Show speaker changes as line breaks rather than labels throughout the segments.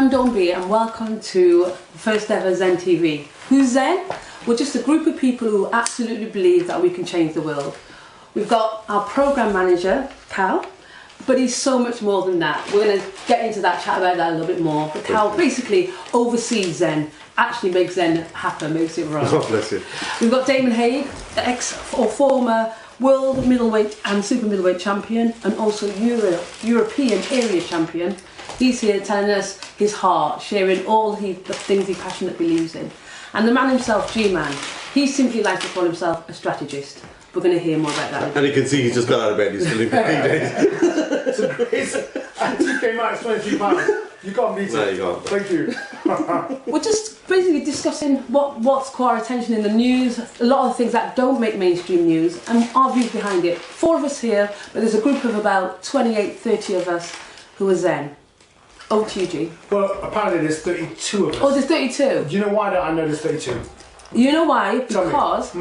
I'm Donby and welcome to first ever ZeN TV. Who's ZeN? We're just a group of people who absolutely believe that we can change the world. We've got our programme manager, Cal, but he's so much more than that. We're going to get into that, chat about that a little bit more. But Cal basically oversees ZeN, actually makes ZeN happen, makes it run.
God bless you.
We've got Damon Haig, former world middleweight and super middleweight champion, and also European area champion. He's here telling us his heart, sharing all the things he passionately believes in. And the man himself, G-Man, he simply likes to call himself a strategist. We're going to hear more about that.
And you can see he's just got out of bed, he's still in PJs.
So Grace, and 2K Max, £23. You can't beat it.
No, you can't.
Thank you.
We're just basically discussing what's caught our attention in the news, a lot of things that don't make mainstream news, and our views behind it. 4 of us here, but there's a group of about 28, 30 of us who are ZeN. OTG.
Well, apparently there's 32 of us.
Oh, there's 32.
Do you know why I know there's 32?
You know why?
Tell me.
Because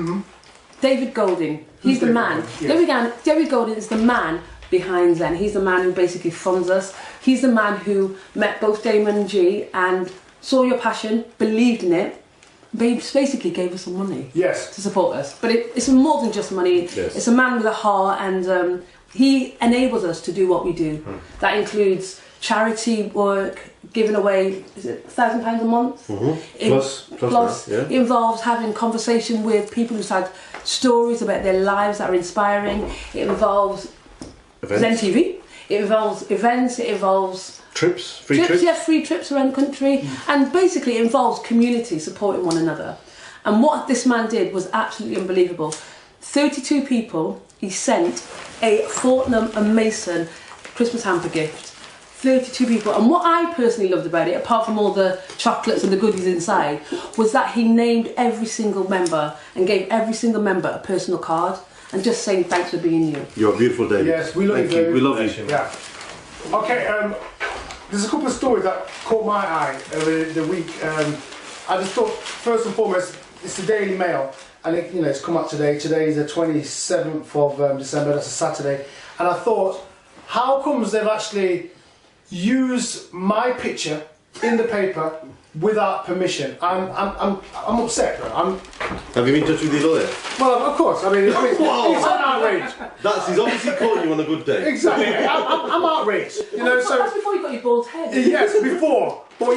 David Golding, he's the
David
man.
Golding? Yes.
David Golding is the man behind ZeN. He's the man who basically funds us. He's the man who met both Damon and G and saw your passion, believed in it, basically gave us some money.
Yes.
To support us. But it's more than just money.
Yes.
It's a man with a heart, and he enables us to do what we do. That includes charity work, giving away, is it £1,000 a month?
Plus, yeah.
It involves having conversation with people who've had stories about their lives that are inspiring. It involves ZeN TV. It involves events. It involves
trips, free trips.
Yeah, free trips around the country, and basically it involves community supporting one another. And what this man did was absolutely unbelievable. 32 people. He sent a Fortnum and Mason Christmas hamper gift. 32 people, and what I personally loved about it, apart from all the chocolates and the goodies inside, was that he named every single member and gave every single member a personal card and just saying thanks for being you.
You're beautiful, David.
Yes, we love you, David.
We love you.
Yeah. Okay, there's a couple of stories that caught my eye over the week. I just thought, first and foremost, it's the Daily Mail, and it's come up today. Today is the 27th of December, that's a Saturday, and I thought, how comes they've actually use my picture in the paper without permission? I'm upset.
Have you been in touch with your lawyer?
Well, of course. I mean it's an outrage.
He's obviously caught you on a good day.
Exactly. I'm outraged.
That's before you got your bald head.
Yes, before. But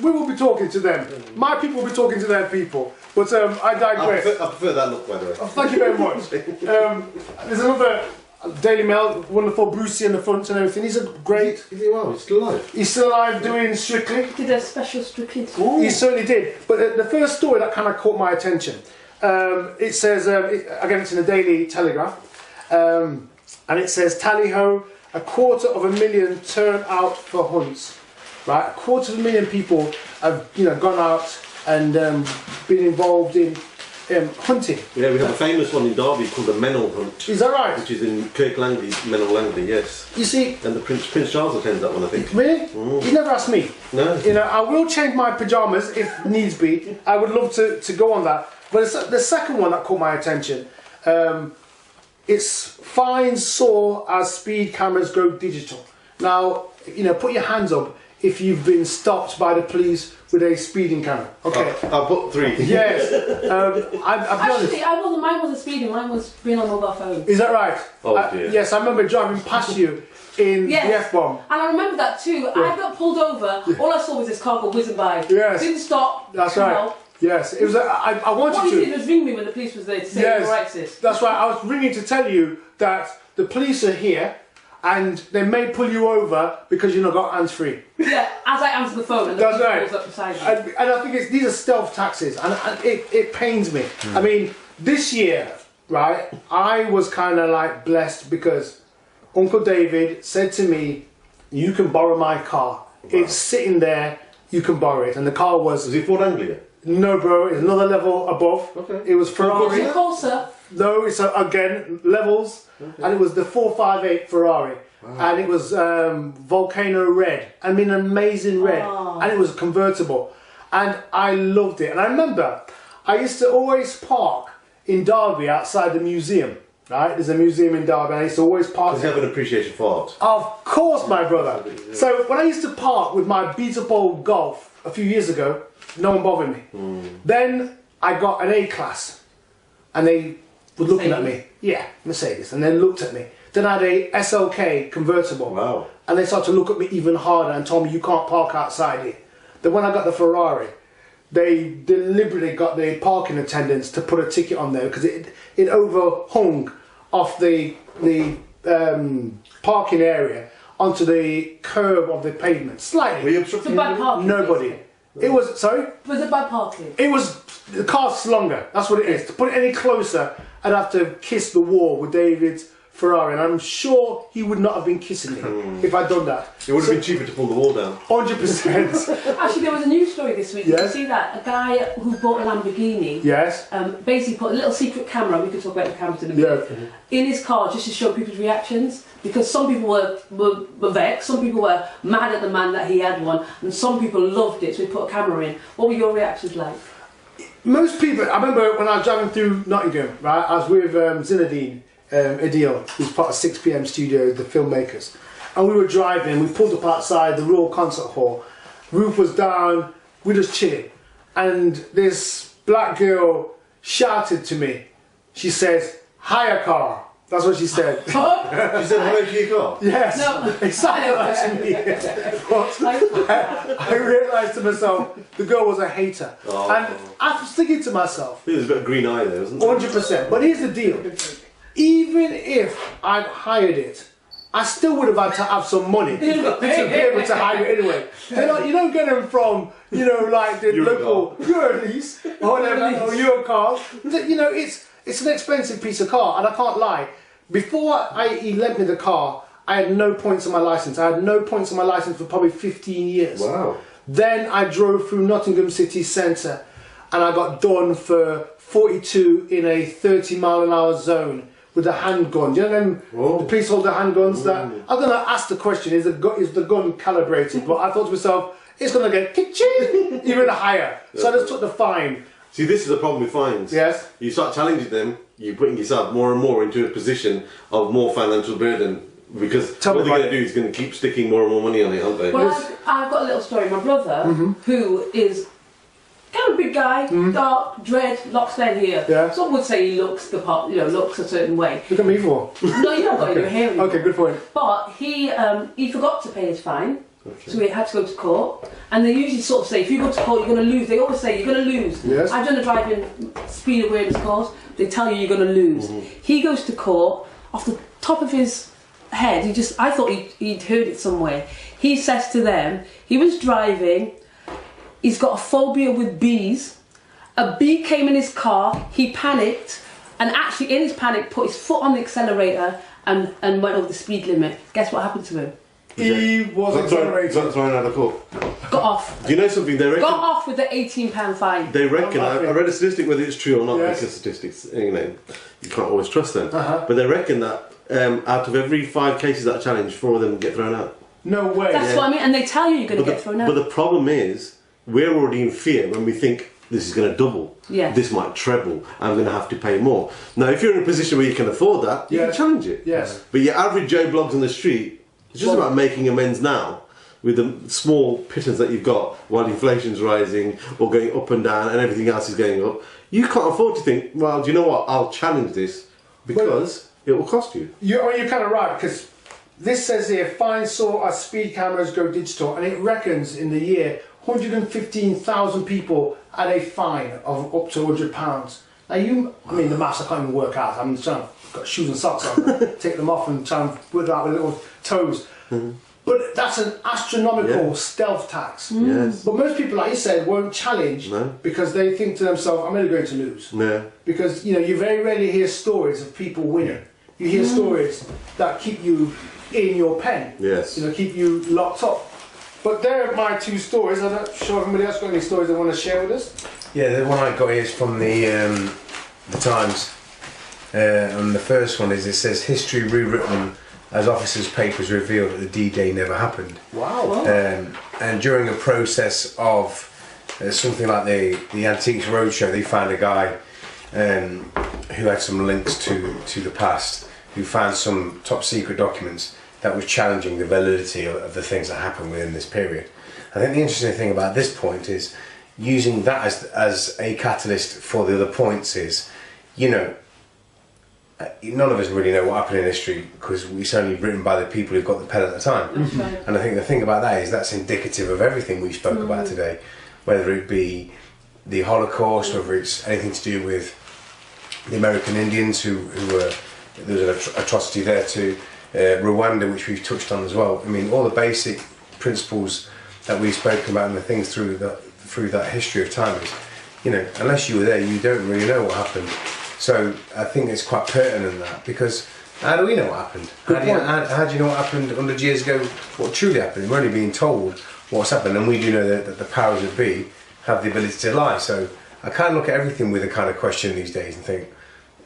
we will be talking to them. My people will be talking to their people. But I digress.
I prefer that look, by the way.
Oh, thank you very much. There's another Daily Mail, wonderful Brucey in the front and everything. He's a great.
He's still alive.
He's still alive doing Strictly.
Did a special Strictly.
He certainly did. But the first story that kind of caught my attention, it says, again, it's in the Daily Telegraph, and it says, tally ho, 250,000 turn out for hunts. Right, 250,000 people have gone out and been involved in hunting.
Yeah, we have a famous one in Derby called the Mennel Hunt.
Is that right?
Which is in Kirk Langley, Mennel Langley, yes.
You see,
and the Prince Charles attends that one, I think.
Really? He never asked me.
No.
I will change my pyjamas if needs be. I would love to go on that. But the second one that caught my attention, it's fines soar as speed cameras go digital. Now, put your hands up if you've been stopped by the police with a speeding camera. Okay.
I'll put 3.
Yes.
Actually, mine wasn't speeding, mine was being on mobile phone.
Is that right?
Oh dear.
Yes, I remember driving past you in the F-bomb.
And I remember that too. Yeah. I got pulled over, all I saw was this car go whizzing by.
Yes.
Didn't stop.
That's right. Yes, it was. I wanted to.
What you did was ring me when the police was there to say your rights.
That's right. I was ringing to tell you that the police are here, and they may pull you over because you've not got hands free.
Yeah, as I answer the phone and the police pulls up beside you.
And I think these are stealth taxis, and it pains me. I mean, this year, right, I was kind of like blessed because Uncle David said to me, "You can borrow my car. Wow. It's sitting there. You can borrow it." And the car was.
Was it Ford Anglia?
No, bro. It's another level above.
Okay.
It was Ferrari.
Of course, sir.
No, it's again levels, and it was the 458 Ferrari, and it was volcano red. I mean, amazing red, and it was convertible, and I loved it. And I remember I used to always park in Derby outside the museum, right? There's a museum in Derby, and I used to always park.
Does he have an appreciation for art?
Of course, my brother. So when I used to park with my beat-up old Golf a few years ago, no one bothered me. Then I got an A-class, and they were looking at me. Yeah, Mercedes, and then looked at me. Then I had a SLK convertible.
Wow.
And they started to look at me even harder and told me you can't park outside here. Then when I got the Ferrari, they deliberately got the parking attendants to put a ticket on there because it overhung off the parking area onto the curb of the pavement slightly.
Were you obstructing?
It's a bad parking.
Nobody. It was sorry.
Was it bad parking?
It was the car's longer. That's what it is. To put it any closer, I'd have to kiss the wall with David's Ferrari, and I'm sure he would not have been kissing me if I'd done that.
It would have been cheaper to pull the wall down.
100%.
Actually, there was a news story this week. Did you
Yes.
see that? A guy who bought a Lamborghini.
Yes.
Basically put a little secret camera. We could talk about the cameras in a minute.
Yeah.
In his car just to show people's reactions, because some people were vexed, some people were mad at the man that he had one, and some people loved it. So he put a camera in. What were your reactions like?
Most people, I remember when I was driving through Nottingham, right, I was with Zinedine Adil, who's part of 6 PM Studio, the filmmakers, and we were driving, we pulled up outside the Royal Concert Hall, roof was down, we were just chilling, and this black girl shouted to me, she said, "Hire car." That's what she said.
You said hello to your car?
Yes,
No.
exactly like me. But I realised to myself, the girl was a hater.
Oh.
And I was thinking to myself,
There was a bit of green eye there, wasn't there?
100%. But here's the deal. Even if I'd hired it, I still would have had to have some money to be able to hire it anyway. They're not, you don't get them from, like the local Eurolease or whatever, or Eurocars. It's an expensive piece of car, and I can't lie. Before he lent me the car, I had no points on my license. I had no points on my license for probably 15 years.
Wow.
Then I drove through Nottingham city centre, and I got done for 42 in a 30-mile-an-hour zone with a handgun. Do you know them?
Whoa.
The police hold the handguns. That I'm going to ask the question: is the gun calibrated? But I thought to myself, it's going to get kitchen even higher. So I just took the fine.
See, this is the problem with fines.
Yes.
You start challenging them, you're putting yourself more and more into a position of more financial burden, because what they're going to do is going to keep sticking more and more money on it, aren't they?
Well, I've got a little story. My brother, who is kind of a big guy, dark, dread, locks down here.
Yeah.
Some would say he looks the part, looks a certain way.
Look at me for.
No, you don't got your hair anymore.
Okay, good point.
But he forgot to pay his fine, so he had to go to court. And they usually sort of say, if you go to court, you're going to lose. They always say, you're going to lose.
Yes.
I've done a driving speed awareness course. They tell you you're going to lose. He goes to court, off the top of his head, I thought he'd heard it somewhere. He says to them, he was driving, he's got a phobia with bees. A bee came in his car, he panicked, and actually in his panic put his foot on the accelerator and went over the speed limit. Guess what happened to him?
He was exonerated.
Thrown out of court.
Got off.
Do you know something? They reckon.
Got off with the £18 fine.
They reckon. I read a statistic, whether it's true or not.
Yes.
Because statistics, you can't always trust them. But they reckon that out of every 5 cases that are challenged, 4 of them get thrown out.
No way.
That's what I mean, and they tell you you're going to get thrown out.
But the problem is, we're already in fear when we think this is going to double.
Yeah.
This might treble. I'm going to have to pay more. Now, if you're in a position where you can afford that, you can challenge it.
Yes.
But your average Joe Bloggs on the street, it's just about making amends now with the small pittance that you've got while inflation's rising or going up and down and everything else is going up. You can't afford to think, well, do you know what? I'll challenge this because it will cost you.
You're kind of right, because this says here, fines saw as speed cameras go digital, and it reckons in the year 115,000 people had a fine of up to £100. Now the maths I can't even work out. I'm just trying to, got shoes and socks on, take them off and try and work it out with little toes. But that's an astronomical stealth tax.
Yes.
But most people, like you said, won't challenge because they think to themselves, I'm only going to lose.
Yeah.
Because you very rarely hear stories of people winning. You hear stories that keep you in your pen.
Yes.
Keep you locked up. But there are my 2 stories. I'm not sure if anybody else got any stories they want to share with us.
Yeah, the one I got here is from the Times. And the first one is, it says, history rewritten as officers' papers revealed that the D-Day never happened.
Wow.
And during a process of something like the Antiques Roadshow, they found a guy who had some links to the past, who found some top secret documents that was challenging the validity of the things that happened within this period. I think the interesting thing about this point is using that as a catalyst for the other points is, you know, none of us really know what happened in history because it's only written by the people who've got the pen at the time.
Right.
And I think the thing about that is that's indicative of everything we spoke about today, whether it be the Holocaust, whether it's anything to do with the American Indians who were, there was an atrocity there too, Rwanda, which we've touched on as well. I mean, all the basic principles that we've spoken about and the things through that history of time is, you know, unless you were there, you don't really know what happened. So I think it's quite pertinent that, because how do we know what happened? How do you know what happened 100 years ago, what truly happened? We're only being told what's happened, and we do know that the powers that be have the ability to lie. So I kind of look at everything with a kind of question these days and think,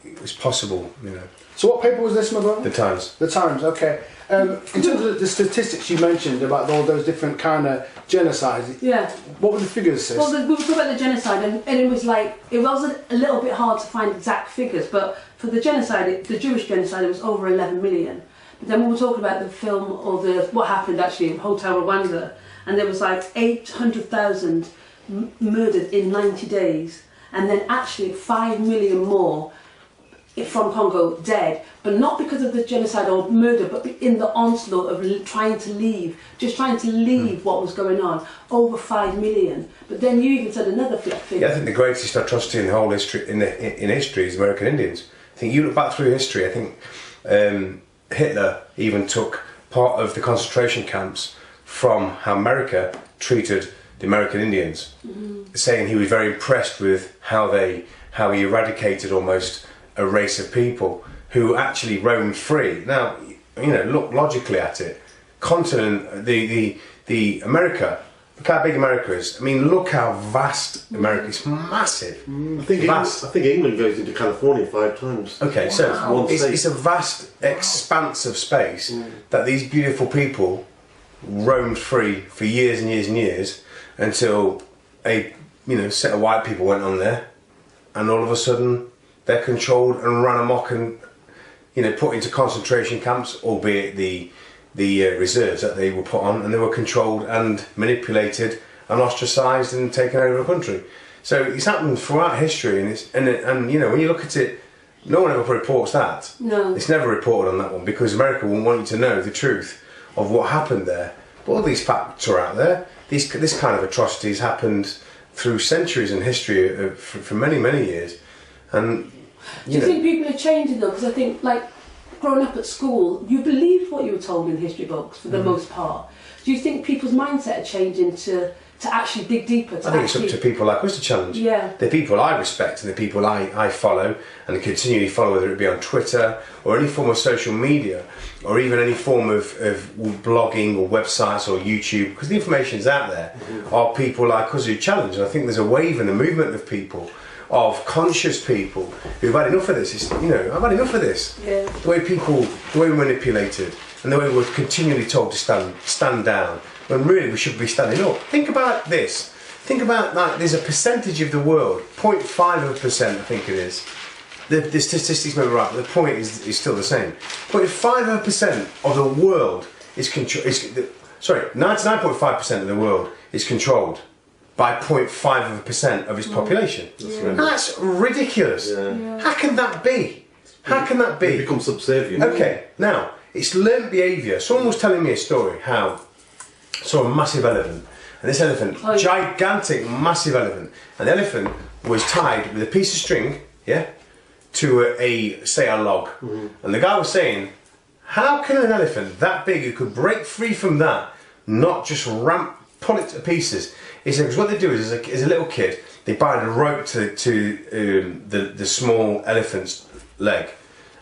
it's possible, you know.
So what paper was this, my brother?
The Times.
The Times, okay. In terms of the statistics you mentioned about all those different kind of genocides,
Yeah.
what were the figures, sis?
Well, we were talking about the genocide, and it was like, it was a little bit hard to find exact figures, but for the genocide, the Jewish genocide, it was over 11 million. But then we were talking about the film, or what happened actually in Hotel Rwanda, and there was like 800,000 murdered in 90 days, and then actually 5 million more from Congo dead, but not because of the genocide or murder, but in the onslaught of trying to leave what was going on. Over 5 million. But then you even said another figure.
Yeah, I think the greatest atrocity in the whole history in history is American Indians. I think you look back through history. I think Hitler even took part of the concentration camps from how America treated the American Indians, saying he was very impressed with how he eradicated almost a race of people who actually roamed free. Now, you know, look logically at it. Continent, the America. Look how big America is. I mean, look how vast America is. Massive.
I think England goes into California 5 times.
Okay,
Wow.
so it's a vast expanse of space that these beautiful people roamed free for years and years and years until a set of white people went on there, and all of a sudden they're controlled and ran amok and put into concentration camps, albeit the reserves that they were put on, and they were controlled and manipulated and ostracised and taken over a country. So it's happened throughout history, and when you look at it, no one ever reports that.
No.
It's never reported on that one because America won't want you to know the truth of what happened there. But all these facts are out there. This kind of atrocities happened through centuries in history for many, many years. And
Do you think people are changing though? Because I think, like, growing up at school, you believed what you were told in history books for the most part. Do you think people's mindset are changing to actually dig deeper?
I think it's up to people like us to challenge.
Yeah.
The people I respect and the people I follow and continually follow, whether it be on Twitter or any form of social media or even any form of blogging or websites or YouTube, because the information's out there, are people like us who challenge. And I think there's a wave and a movement of people, of conscious people who've had enough of this. I've had enough of this.
Yeah.
The way we're manipulated and the way we're continually told to stand down, when really we should be standing up. Think about this. Think about that. There's a percentage of the world, 0.5%, I think it is. The statistics may be right, but the point is still the same. 0.5% of the world is 99.5% of the world is controlled by 0.5% of its population. That's ridiculous. Yeah. How can that be? How can that be?
They become subservient.
Okay, now, it's learned behaviour. Someone was telling me a story how saw a massive elephant, and this elephant, gigantic, massive elephant, and the elephant was tied with a piece of string, to a log. And the guy was saying, how can an elephant that big who could break free from that not just pull it to pieces? He said, because what they do is, as a little kid, they bind a rope to the small elephant's leg,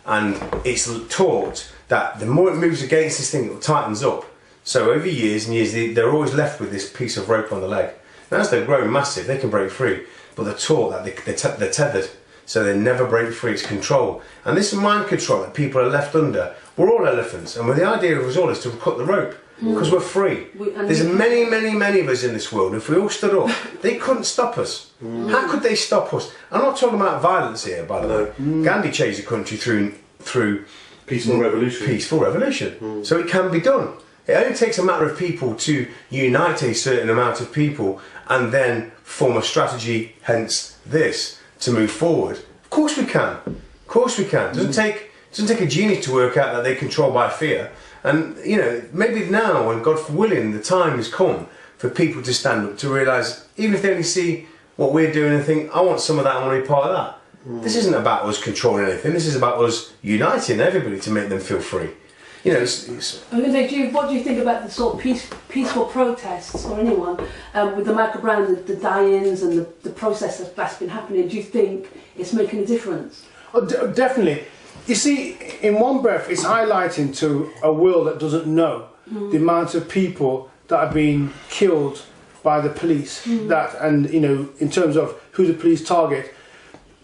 and it's taught that the more it moves against this thing, it tightens up. So over years and years, they're always left with this piece of rope on the leg. Now, as they grow massive, they can break free, but they're taught that they're tethered, so they never break free. It's control, and this mind control that people are left under we're all elephants, and the idea of us all is to cut the rope. Because we're free. There's many of us in this world. If we all stood up, they couldn't stop us. How could they stop us? I'm not talking about violence here, by the way. Gandhi changed the country through
peaceful revolution.
Peaceful revolution. So it can be done. It only takes a matter of people to unite a certain amount of people and then form a strategy, hence this, to move forward. Of course we can. Of course we can. It doesn't take a genius to work out that they're controlled by fear. And, you know, maybe now, when God willing, the time has come for people to stand up, to realise, even if they only see what we're doing and think, I want some of that, I want to be part of that. This isn't about us controlling anything, this is about us uniting everybody to make them feel free. You know, it's
I was going to say, what do you think about the sort of peaceful protests, or anyone, with the Michael Brown, the die-ins and the process that's been happening? Do you think it's making a difference?
Oh, definitely. You see, in one breath, it's highlighting to a world that doesn't know the amount of people that have been killed by the police. That, and you know, in terms of who the police target.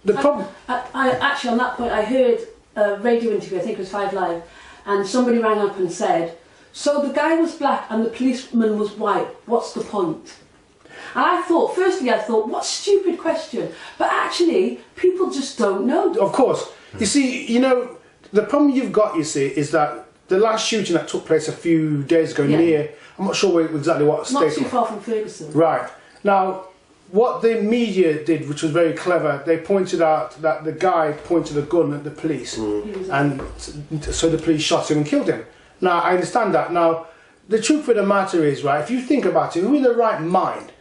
The problem.
I actually, on that point, I heard a radio interview. I think it was 5 Live, and somebody rang up and said, "So the guy was black and the policeman was white. What's the point?" And I thought, what a stupid question. But actually, people just don't know.
Of course. You see, you know, the problem you've got, you see, is that the last shooting that took place a few days ago near, I'm not sure exactly what state.
Not too far from Ferguson.
Right. Now, what the media did, which was very clever, they pointed out that the guy pointed a gun at the police. And so the police shot him and killed him. Now, I understand that. Now, the truth of the matter is, right, if you think about it, who in their right mind,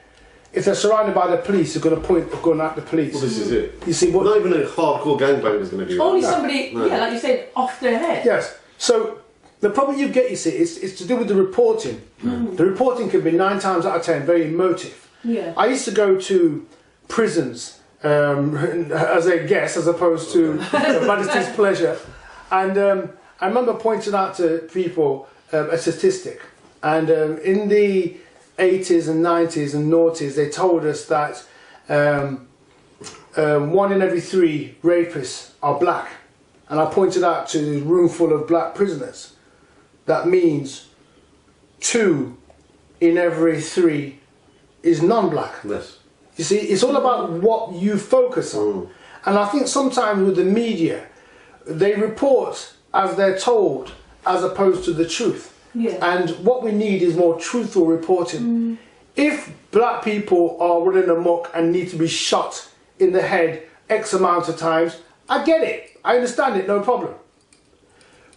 if they're surrounded by the police, are going to point a gun at the police?
Well, this is it.
You see,
not even a hardcore gangbanger is going to do
Only
that.
somebody, like you said, off their head.
Yes. So the problem you get, you see, is to do with the reporting. The reporting can be 9 times out of 10 very emotive.
Yeah.
I used to go to prisons as a guest, as opposed to Majesty's pleasure, and I remember pointing out to people a statistic, and in the 80s and 90s and noughties, they told us that 1 in every 3 rapists are black. And I pointed out to a room full of black prisoners. That means 2 in every 3 is non-black.
Yes.
You see, it's all about what you focus on. And I think sometimes with the media, they report as they're told as opposed to the truth.
Yeah.
And what we need is more truthful reporting. If black people are running amok and need to be shot in the head X amount of times, I get it. I understand it, no problem.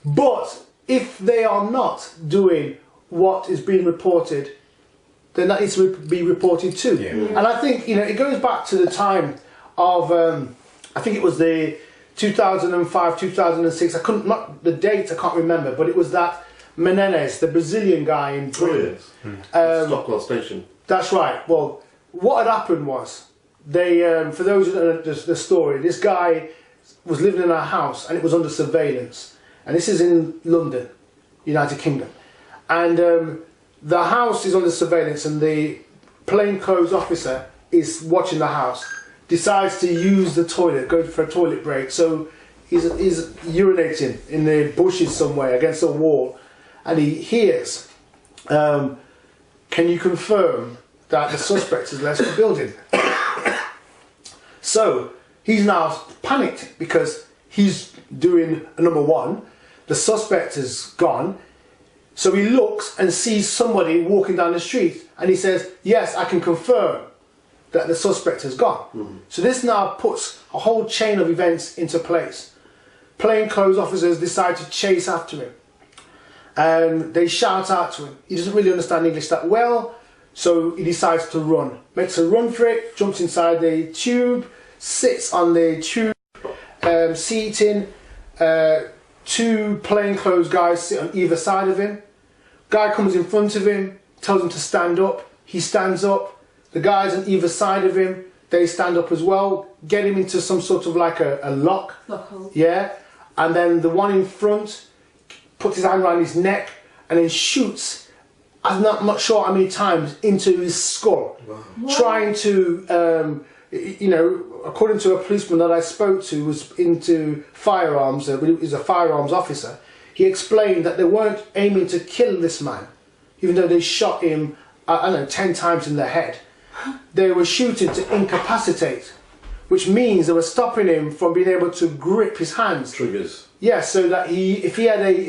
But if they are not doing what is being reported, then that needs to be reported too. And I think, you know, it goes back to the time of, I think it was the 2005, 2006, not the date, I can't remember, but it was that Menendez, the Brazilian guy in Britain.
Stockwell Station.
That's right. Well, what had happened was, they, for those who don't know the story, this guy was living in a house and it was under surveillance. And this is in London, United Kingdom. And the house is under surveillance and the plainclothes officer is watching the house, decides to use the toilet, go for a toilet break. So he's urinating in the bushes somewhere against a wall. And he hears, can you confirm that the suspect has left the building? So he's now panicked because he's doing number 1. The suspect is gone. So he looks and sees somebody walking down the street and he says, yes, I can confirm that the suspect has gone. So this now puts a whole chain of events into place. Plainclothes officers decide to chase after him. And they shout out to him. He doesn't really understand English that well, so he decides to run. Makes a run for it, jumps inside the tube, sits on the tube seating. 2 plainclothes guys sit on either side of him. Guy comes in front of him, tells him to stand up. He stands up. The guys on either side of him, they stand up as well, get him into some sort of like a lock.
Lockhole.
Yeah. And then the one in front puts his hand around his neck and then shoots, I'm not sure how many times, into his skull. Wow. Trying to, you know, according to a policeman that I spoke to, was into firearms, but he was a firearms officer. he explained that they weren't aiming to kill this man, even though they shot him, I don't know, 10 times in the head. They were shooting to incapacitate, which means they were stopping him from being able to grip his hands.
Triggers.
Yeah, so that if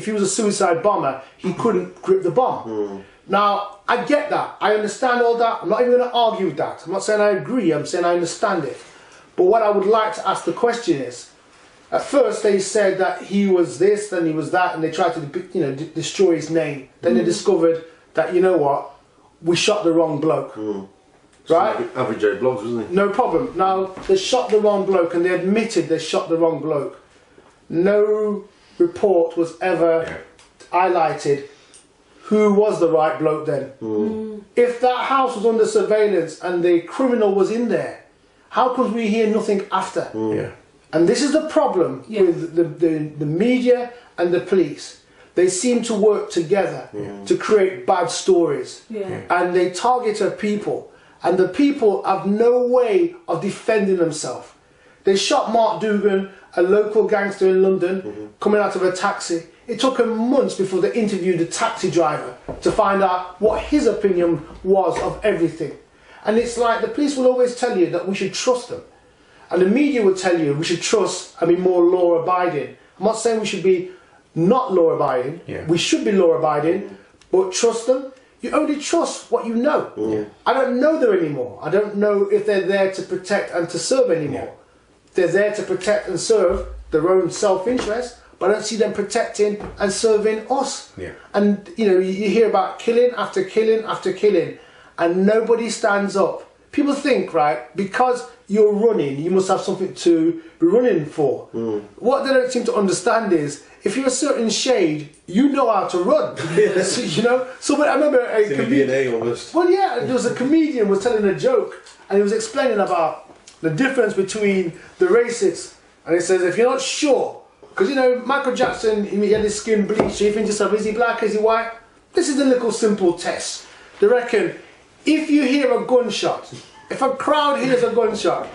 he was a suicide bomber, he couldn't grip the bomb. Now, I get that. I understand all that. I'm not even going to argue with that. I'm not saying I agree. I'm saying I understand it. But what I would like to ask the question is, at first they said that he was this, then he was that, and they tried to, destroy his name. Then they discovered that, you know what, we shot the wrong bloke. Right?
Average Joe Blogs, wasn't he?
No problem. Now, they shot the wrong bloke, and they admitted they shot the wrong bloke. No report was ever highlighted who was the right bloke then. If that house was under surveillance and the criminal was in there, how could we hear nothing after? And this is the problem with the media and the police. They seem to work together to create bad stories. And they target at people. And the people have no way of defending themselves. They shot Mark Dugan, a local gangster in London, coming out of a taxi. It took them months before they interviewed the taxi driver to find out what his opinion was of everything. And it's like the police will always tell you that we should trust them. And the media will tell you we should trust and be more law-abiding. I'm not saying we should be not law-abiding. We should be law-abiding, but trust them. You only trust what you know. I don't know them anymore. I don't know if they're there to protect and to serve anymore. They're there to protect and serve their own self-interest, but I don't see them protecting and serving us. And you hear about killing after killing after killing, and nobody stands up. People think, right, because you're running, you must have something to be running for. What they don't seem to understand is, if you're a certain shade, you know how to run. So I remember a
comedian almost.
Well, yeah, there was a comedian was telling a joke, and he was explaining about the difference between the races. And he says, if you're not sure, because Michael Jackson, he had his skin bleached, so you think to yourself, is he black, is he white? This is a little simple test. They reckon, if you hear a gunshot, if a crowd hears a gunshot,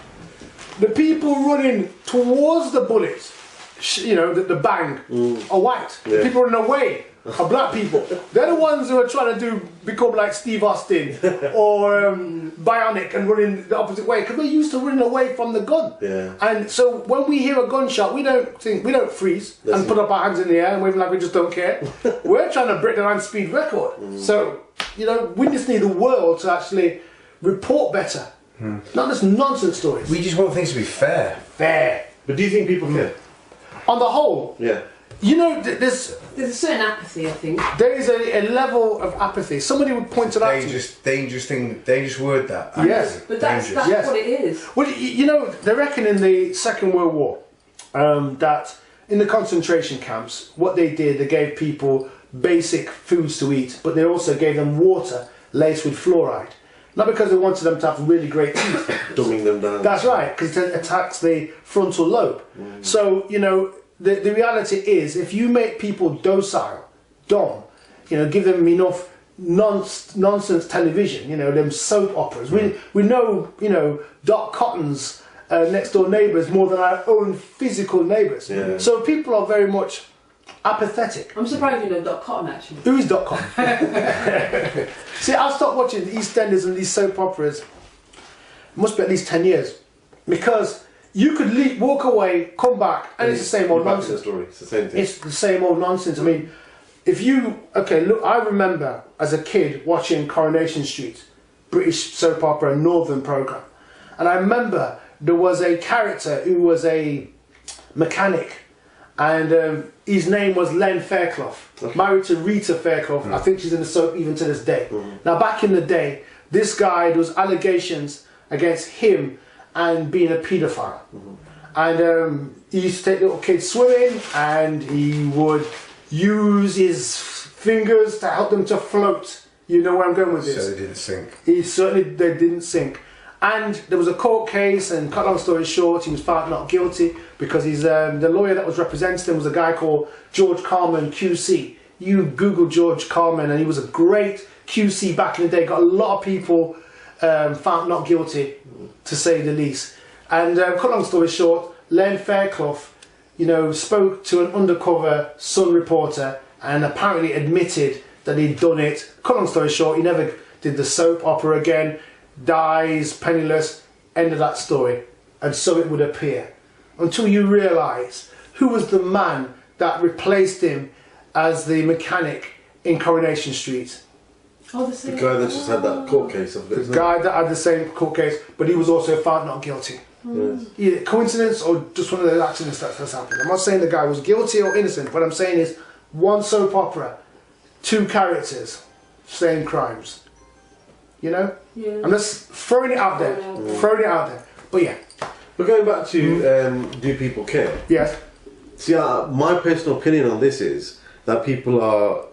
the people running towards the bullets, the bang, are white. The people running away are black people. They're the ones who are trying to become like Steve Austin or Bionic and running the opposite way, because we're used to running away from the gun. And so when we hear a gunshot, we don't freeze and put up our hands in the air and wave like we just don't care. We're trying to break the land speed record. So we just need the world to actually report better, not just nonsense stories.
We just want things to be fair.
But do you think people care?
On the whole, there's
a certain apathy, I think.
There is a level of apathy. Somebody would point it out to me.
Dangerous word, that.
Yes.
But that's what it is.
Well, they reckon in the Second World War that in the concentration camps, what they did, they gave people basic foods to eat, but they also gave them water laced with fluoride. Not because they wanted them to have really great teeth.
Dumbing them down.
That's right, because it attacks the frontal lobe. So, the reality is, if you make people docile, dumb, give them enough nonsense television, them soap operas. We know, Doc Cotton's next door neighbours more than our own physical neighbours. So people are very much apathetic.
I'm surprised you know Doc Cotton, actually.
Who is Doc Cotton? See, I've stopped watching the EastEnders and these soap operas. It must be at least 10 years. Because you could walk away, come back, and it's the same old nonsense.
Story. It's the same thing.
It's the same old nonsense. I mean, I remember as a kid watching Coronation Street, British soap opera, Northern programme. And I remember there was a character who was a mechanic, and his name was Len Fairclough, married to Rita Fairclough. I think she's in the soap even to this day. Now, back in the day, this guy, there was allegations against him and being a paedophile. And he used to take little kids swimming, and he would use his fingers to help them to float. You know where I'm going with this?
So they didn't sink.
They didn't sink. And there was a court case, and cut long story short, he was found not guilty because the lawyer that was representing him was a guy called George Carmen QC. You Google George Carmen, and he was a great QC back in the day. Got a lot of people found not guilty, to say the least. And cut long story short, Len Fairclough you know, spoke to an undercover Sun reporter and apparently admitted that he'd done it. Cut long story short, he never did the soap opera again, dies penniless, end of that story. And so it would appear. Until you realise who was the man that replaced him as the mechanic in Coronation Street.
Oh,
The guy that just had that court case of it.
The guy that had the same court case, but he was also found not guilty.
Yes.
Either coincidence or just one of those accidents that's happened. I'm not saying the guy was guilty or innocent. What I'm saying is one soap opera, two characters, same crimes. You know?
Yeah.
I'm just throwing it out there. Throwing it out there. But yeah.
But going back to do people care?
Yes.
See, my personal opinion on this is that people are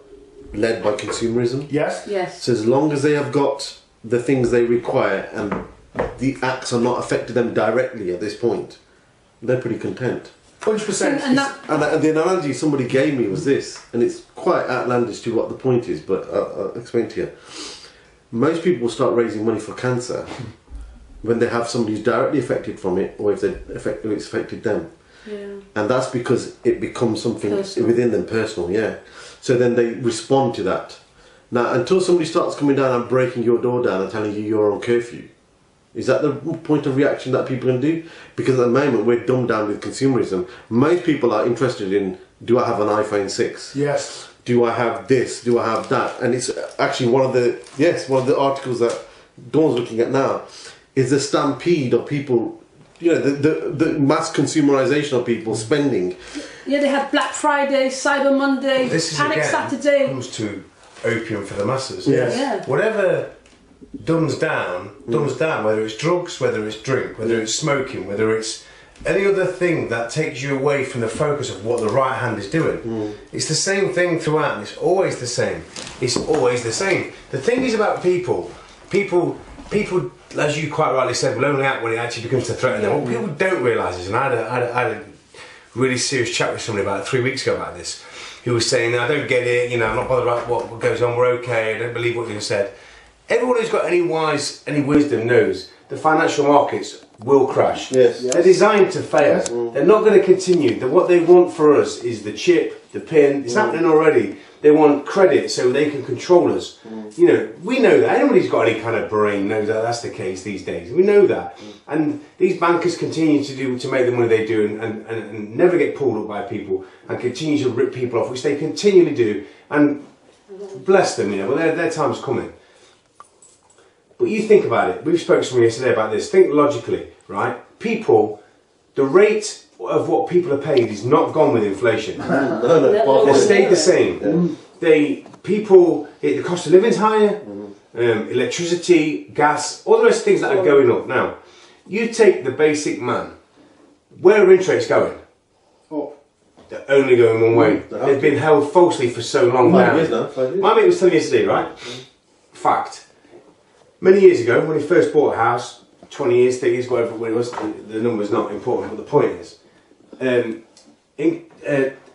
led by consumerism.
Yes.
Yes.
So as long as they have got the things they require and the acts are not affecting them directly at this point, they're pretty content.
100%.
And the analogy somebody gave me was this, and it's quite outlandish to what the point is, but I'll explain to you. Most people start raising money for cancer when they have somebody who's directly affected from it, or if it's affected them.
Yeah.
And that's because it becomes something
Personal.
within them personal, yeah. So then they respond to that. Now, until somebody starts coming down and breaking your door down and telling you you're on curfew, is that the point of reaction that people can do? Because at the moment we're dumbed down with consumerism. Most people are interested in, do I have an iPhone 6?
Yes.
Do I have this? Do I have that? And it's actually one of the articles that Dawn's looking at now is the stampede of people, you know, the mass consumerization of people spending.
Yeah, they had Black Friday, Cyber Monday,
This is
Panic
again
Saturday.
comes to opium for the masses.
Yes.
Yeah.
Whatever dumbs down, whether it's drugs, whether it's drink, whether it's smoking, whether it's any other thing that takes you away from the focus of what the right hand is doing. It's the same thing throughout, and it's always the same. It's always the same. The thing is about people, as you quite rightly said, will only act when it actually becomes to threaten them. What people don't realise is, and I had a really serious chat with somebody about 3 weeks ago about this, who was saying, I don't get it, you know, I'm not bothered about what goes on, we're okay, I don't believe what you said. Everyone who's got any wisdom knows the financial markets will crash.
Yes.
They're designed to fail. They're not going to continue. What they want for us is the chip, the pin. It's happening already. They want credit so they can control us. You know, we know that. Anybody who's got any kind of brain knows that that's the case these days. We know that. And these bankers continue to make the money they do and never get pulled up by people and continue to rip people off, which they continually do. And bless them, you know, but their time's coming. But you think about it. We've spoken to someone yesterday about this. Think logically, right? People, the rate of what people are paid is not gone with inflation.
No.
They stayed the same. The cost of living's higher. Electricity, gas, all the rest of things that are going up. Now, you take the basic man. Where are interest going?
Up.
They're only going one way. They've been held falsely for so long now.
5 years now. 5 years.
My mate was telling me yesterday, right? Fact. Many years ago, when he first bought a house, 20 years, 30 years, whatever it was, the number's not important, but the point is,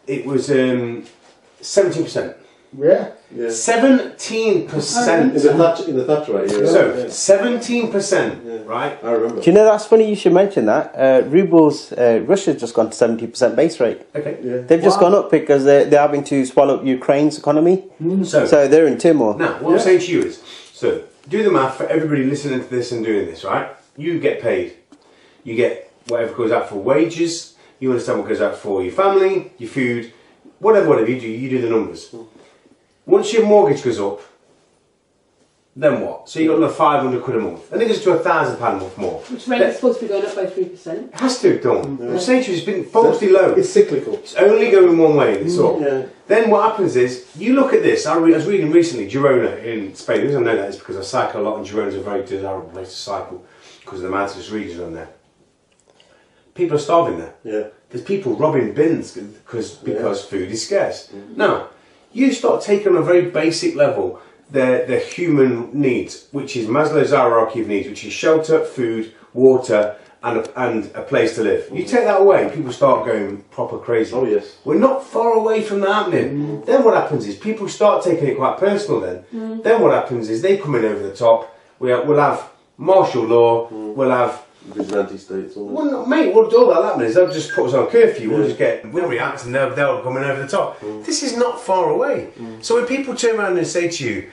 it was 17%.
Yeah.
17%.
In the Thatcherite era.
So, 17%, right?
I remember.
Do you know that's funny you should mention that? Russia's just gone to 70% base rate.
Okay.
Yeah.
They've just gone up because they're having to swallow up Ukraine's economy. So they're in turmoil.
Now, what I'm saying to you is, so do the math for everybody listening to this and doing this, right? You get paid. You get whatever goes out for wages. You understand what goes out for your family, your food, whatever you do the numbers. Once your mortgage goes up, then what? So you got another 500 quid a month. I think it's to £1,000 a month more.
Which rent is supposed to be going up by 3%.
It has to have done. I'm saying to you, it's been falsely low.
It's cyclical.
It's only going one way, it's up.
Yeah.
Then what happens is, you look at this, I was reading recently, Girona in Spain. The reason I know that is because I cycle a lot and Girona's a very desirable place to cycle because of the mountainous region on there. People are starving there.
Yeah.
There's people robbing bins because food is scarce. Now, you start taking on a very basic level the human needs, which is Maslow's hierarchy of needs, which is shelter, food, water, and a place to live. You take that away, people start going proper crazy.
Oh yes.
We're not far away from that happening. Then what happens is people start taking it quite personal then. Then what happens is they come in over the top. We'll have martial law, we'll have
vigilante states. Or
Well, no, mate, what all that'll happen is they'll just put us on curfew. We'll react, and they'll come in over the top. This is not far away. So when people turn around and say to you,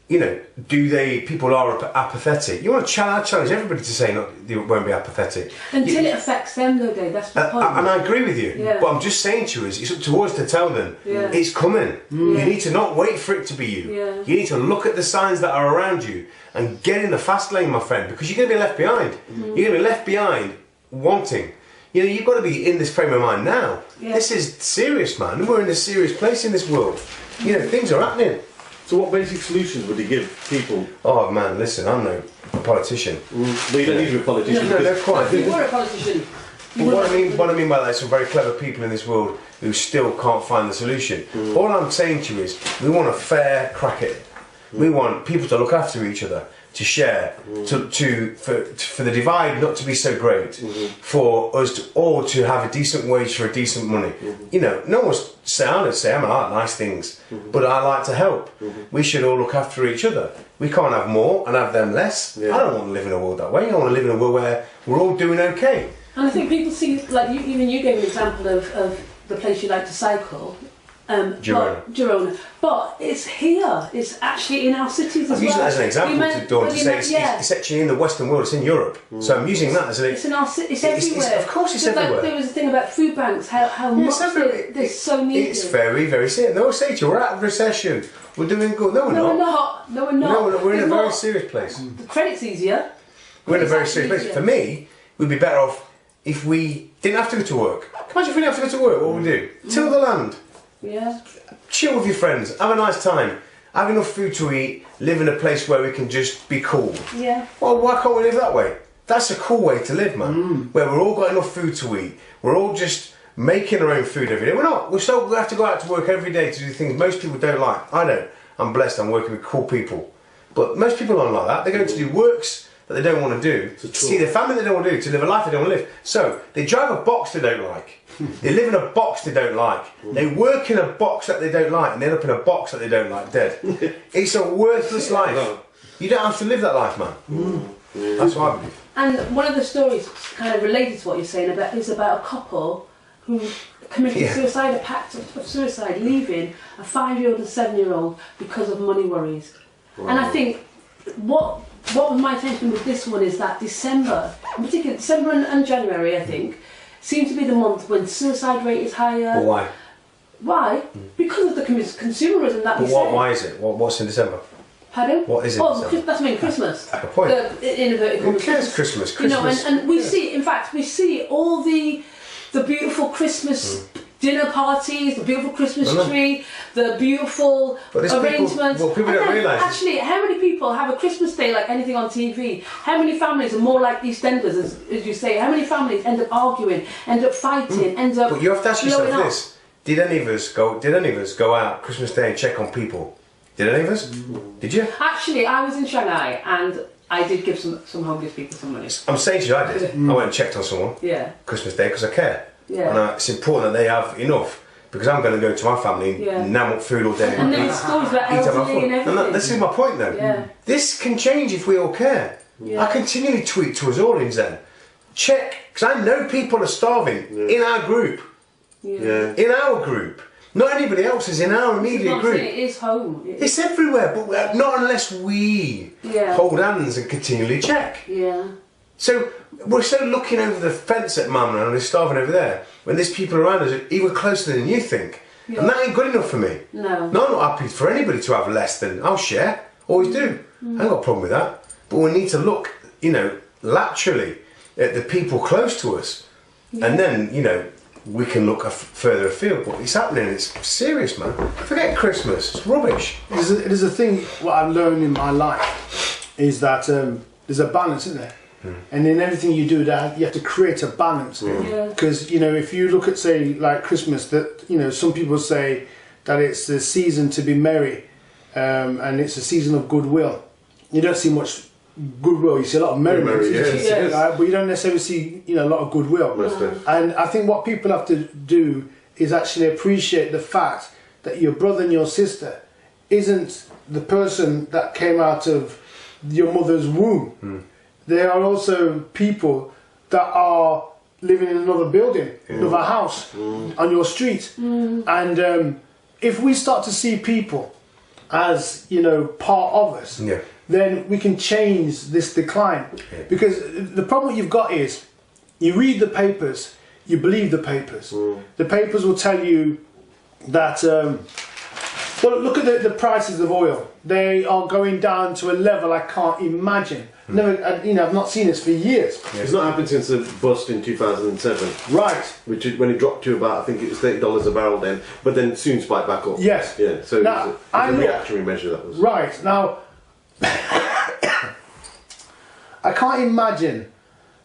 you know, people are apathetic. You want to challenge everybody to say they won't be apathetic.
Until it affects them, though, Dave. That's the point.
And I agree with you.
Yeah.
But I'm just saying to you, it's up to us to tell them it's coming. You need to not wait for it to be you.
Yeah.
You need to look at the signs that are around you and get in the fast lane, my friend, because you're going to be left behind. You're going to be left behind wanting. You know, you've got to be in this frame of mind now.
Yeah.
This is serious, man. We're in a serious place in this world. You know, things are happening.
So what basic solutions would you give people?
Oh man, listen, I'm no politician.
But you don't need to be a politician.
No, no, quite.
You were a politician.
But what I mean by that is some very clever people in this world who still can't find the solution. All I'm saying to you is we want a fair crack at it. We want people to look after each other, to share, for the divide not to be so great, for us to all to have a decent wage for a decent money. You know, no one's saying, I don't say I like nice things, but I like to help. We should all look after each other. We can't have more and have them less. I don't want to live in a world that way. I want to live in a world where we're all doing okay.
And I think people see, like even you gave an example of the place you like to cycle. Girona. But it's here. It's actually in our cities as well.
I'm using that as an example to say it's actually in the Western world. It's in Europe. So I'm using that as an.
It's in our cities. It's everywhere.
Of course, it's everywhere.
Like, there was a thing about food banks. How much they're so needed.
It's very, very serious. They'll say to you, we're out of recession. We're doing good. No, we're not.
No, we're not.
No, we're in a very serious place.
The credit's easier.
We're in a very serious place. For me, we'd be better off if we didn't have to go to work. Imagine if we didn't have to go to work. What would we do? Till the land.
Yeah.
Chill with your friends, have a nice time, have enough food to eat, live in a place where we can just be cool.
Yeah.
Well, why can't we live that way? That's a cool way to live, man. Where we're all got enough food to eat, we're all just making our own food every day. We're not. We have to go out to work every day to do things most people don't like. I don't. I'm blessed, I'm working with cool people. But most people aren't like that. They're going to do works that they don't want to do, to see their family they don't want to do, to live a life they don't want to live. So, they drive a box they don't like. They live in a box they don't like. They work in a box that they don't like and end up in a box that they don't like dead. It's a worthless life. You don't have to live that life, man. That's what I believe.
And one of the stories kind of related to what you're saying about is about a couple who committed suicide, a pact of suicide, leaving a 5-year-old and 7-year-old because of money worries. Wow. And I think what was my attention with this one is that December, in particular December and January, I think, seem to be the month when suicide rate is higher.
Well, why?
Why? Because of the consumerism that we say.
Why is it? What's in December?
Pardon?
What is it?
Oh, that's Christmas.
That's the point.
Who
cares Christmas?
You know, and we see, in fact, we see all the beautiful Christmas dinner parties, the beautiful Christmas tree, the beautiful arrangements.
People don't realise.
Actually, how many people have a Christmas day like anything on TV? How many families are more like EastEnders, as you say? How many families end up arguing, end up fighting, end up?
But you have to ask yourself
blowing up?
this: Did any of us go out Christmas Day and check on people? Did any of us? Did you?
Actually, I was in Shanghai and I did give some homeless people some money.
I'm saying to you, I did. I went and checked on someone.
Yeah.
Christmas Day because I care.
Yeah.
And it's important that they have enough because I'm going to go to my family and nam up food all day.
And then stories about elderly and everything.
And this is my point though.
Yeah.
This can change if we all care. Yeah. I continually tweet to us all in ZeN. Check, because I know people are starving in our group.
Yeah.
In our group. Not anybody else's, in our immediate group.
It is home.
It's everywhere, but not unless we hold hands and continually check.
Yeah.
So we're so looking over the fence at Mum and they're starving over there when there's people around us even closer than you think. Yeah. And that ain't good enough for me.
No.
No, I'm not happy for anybody to have less than I'll share. Always do. I ain't got a problem with that. But we need to look, laterally at the people close to us. Yeah. And then, we can look further afield. But it's happening, it's serious, man. Forget Christmas, it's rubbish.
It is a thing, what I've learned in my life is that there's a balance, isn't there? And in everything you do, that you have to create a balance. Because if you look at, say, like Christmas, that some people say that it's the season to be merry, and it's a season of goodwill. You don't see much goodwill. You see a lot of merriment, but you don't necessarily see a lot of goodwill. And I think what people have to do is actually appreciate the fact that your brother and your sister isn't the person that came out of your mother's womb. there are also people that are living in another building, another house, on your street. And if we start to see people as, you know, part of us, then we can change this decline. Because the problem you've got is, you read the papers, you believe the papers. The papers will tell you that, well, look at the prices of oil. They are going down to a level I can't imagine. Never, you know, I've not seen this for years.
It's not happened since the bust in 2007.
Right.
Which is when it dropped to about, I think it was $30 a barrel then, but then soon spiked back up.
Yes.
Yeah, so
Now,
it's a reactionary measure that was.
Right. Now, I can't imagine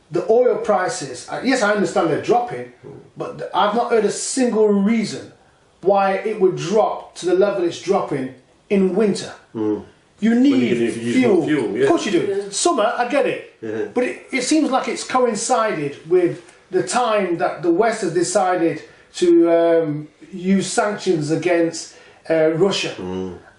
the oil prices. Yes, I understand they're dropping, but I've not heard a single reason why it would drop to the level it's dropping in winter. You need fuel.
Yeah.
Of course you do. Summer, I get it. But it seems like it's coincided with the time that the West has decided to use sanctions against Russia.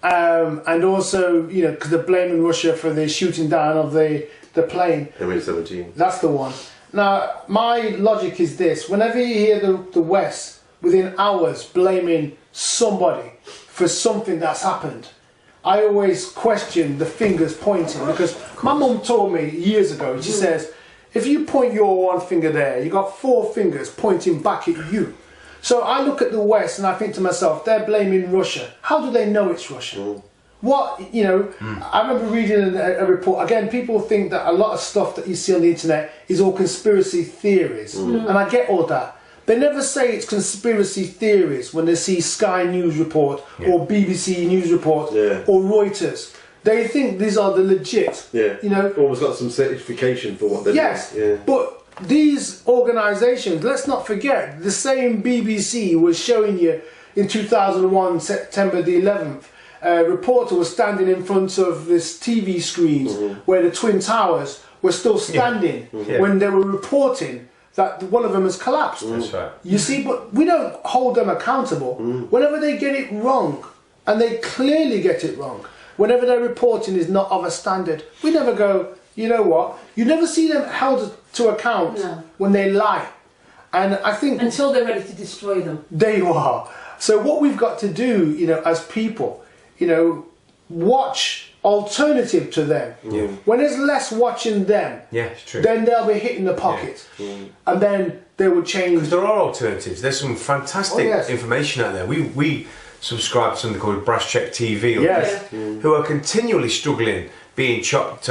And also, you know, because they're blaming Russia for the shooting down of the plane.
MH17.
That's the one. Now, my logic is this. Whenever you hear the West, within hours, blaming somebody for something that's happened, I always question the fingers pointing, because my mum told me years ago, she says, if you point your one finger there, you got 4 fingers pointing back at you. So I look at the West and I think to myself, they're blaming Russia. How do they know it's Russia? What, you know, I remember reading a report, again, people think that a lot of stuff that you see on the internet is all conspiracy theories, and I get all that. They never say it's conspiracy theories when they see Sky News report or BBC News report or Reuters. They think these are the legit, you know.
Almost got some certification for what they're doing.
But these organisations, let's not forget, the same BBC was showing you in 2001, September the 11th, a reporter was standing in front of this TV screens where the Twin Towers were still standing when they were reporting that one of them has collapsed.
That's right.
You see, but we don't hold them accountable. Whenever they get it wrong, and they clearly get it wrong, whenever their reporting is not of a standard, we never go, you know what? You never see them held to account when they lie. And I think...
Until they're ready to destroy them.
There you are. So what we've got to do, you know, as people, you know, watch alternative to them. When there's less watching them,
it's true.
then they'll be hitting the pocket. And then they will change.
Because there are alternatives. There's some fantastic information out there. We subscribe to something called Brass Check TV, who are continually struggling, being chopped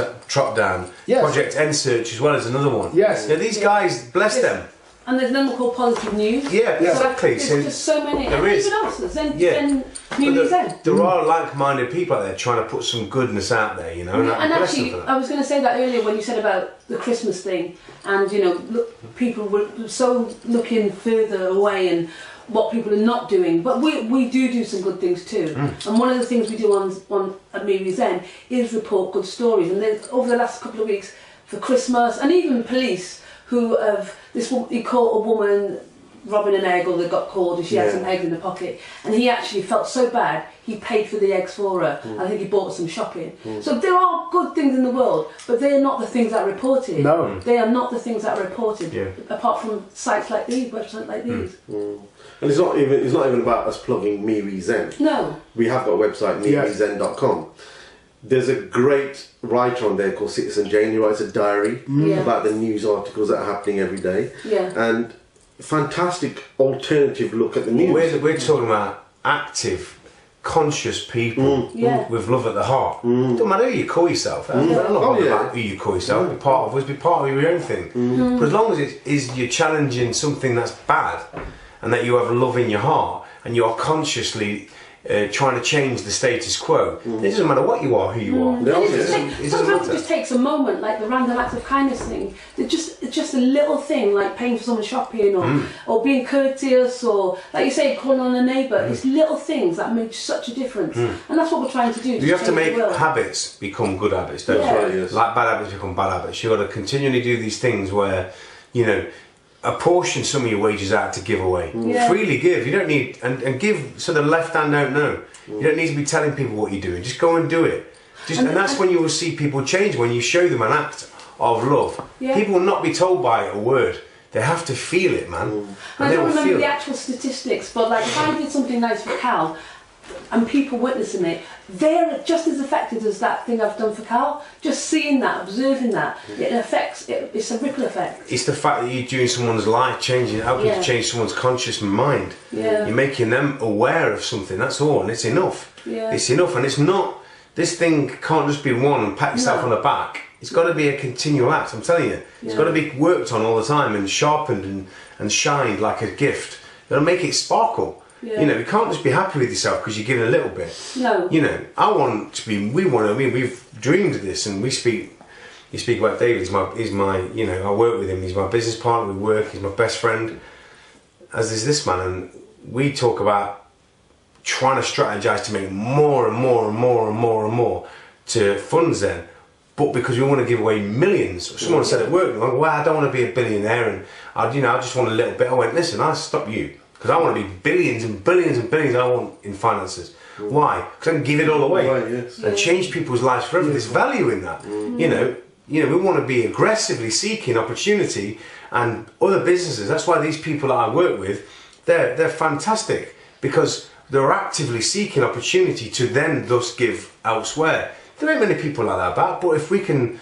down. Project N Search as well as another one. Now, these guys, bless them.
And there's another called Positive News.
Exactly.
So there's just so many.
There is.
Even us, ZeN, ZeN.
There are like-minded people out there trying to put some goodness out there, you know.
And actually, I was going to say that earlier when you said about the Christmas thing, and you know, people were so looking further away and what people are not doing, but we do some good things too. And one of the things we do on at ZeN is report good stories. And then over the last couple of weeks for Christmas, and even police who have he caught a woman robbing an egg, or they got caught and she had some eggs in her pocket, and he actually felt so bad he paid for the eggs for her. I think he bought some shopping. So there are good things in the world, but they are not the things that are reported.
No.
They are not the things that are reported, apart from sites like these, websites like these.
And it's not even about us plugging ZeN.
No.
We have got a website, MeWeZen.com. There's a great writer on there called Citizen Jane who writes a diary about the news articles that are happening every day. And fantastic alternative look at the news.
We're talking about active, conscious people with love at the heart. Don't matter who you call yourself. I'm not bothered about who you call yourself. Be part of your own thing. But as long as it is you're challenging something that's bad, and that you have love in your heart, and you are consciously trying to change the status quo. It doesn't matter what you are, who you are.
Sometimes it just takes a moment, like the random acts of kindness thing. It's just a little thing, like paying for someone's shopping, or being courteous, or like you say, calling on a neighbour. It's little things that make such a difference, and that's what we're trying to do.
You have to make habits become good habits, don't you? Like bad habits become bad habits. You've got to continually do these things where, you know, apportion some of your wages out to give away. Freely give. You don't need and give so the left hand don't know. You don't need to be telling people what you're doing. Just go and do it. And that's when you will see people change, when you show them an act of love.
Yeah.
People will not be told by a word. They have to feel it, man. And
I
they
don't
will
remember
feel
the
it.
actual statistics, but like if I did something nice for Cal and people witnessing it, they're just as affected as that thing I've done for Cal. Just seeing that, observing that, it affects, it's a ripple effect.
It's the fact that you're doing someone's life, helping to change someone's conscious mind.
Yeah.
You're making them aware of something, that's all, and it's enough.
Yeah.
It's enough, and it's not, this thing can't just be one and pat yourself
No.
on the back. It's got to be a continual act, I'm telling you. It's got to be worked on all the time and sharpened and shined like a gift. You've got to make it sparkle.
Yeah.
You know, you can't just be happy with yourself because you're giving a little bit.
No.
You know, we've dreamed of this, and you speak about David, he's my, you know, I work with him, he's my business partner, we work, he's my best friend, as is this man, and we talk about trying to strategize to make more and more and more and more and more to fund ZeN, but because we want to give away millions. Someone said at work, well, I don't want to be a billionaire, and I just want a little bit. I went, listen, I'll stop you, because I want to be billions and billions and billions I want in finances. Why? Because I can give it all away and change people's lives forever. There's value in that. You know, we want to be aggressively seeking opportunity, and other businesses. That's why these people that I work with, they're fantastic, because they're actively seeking opportunity to then thus give elsewhere. There ain't many people like that about, but if we can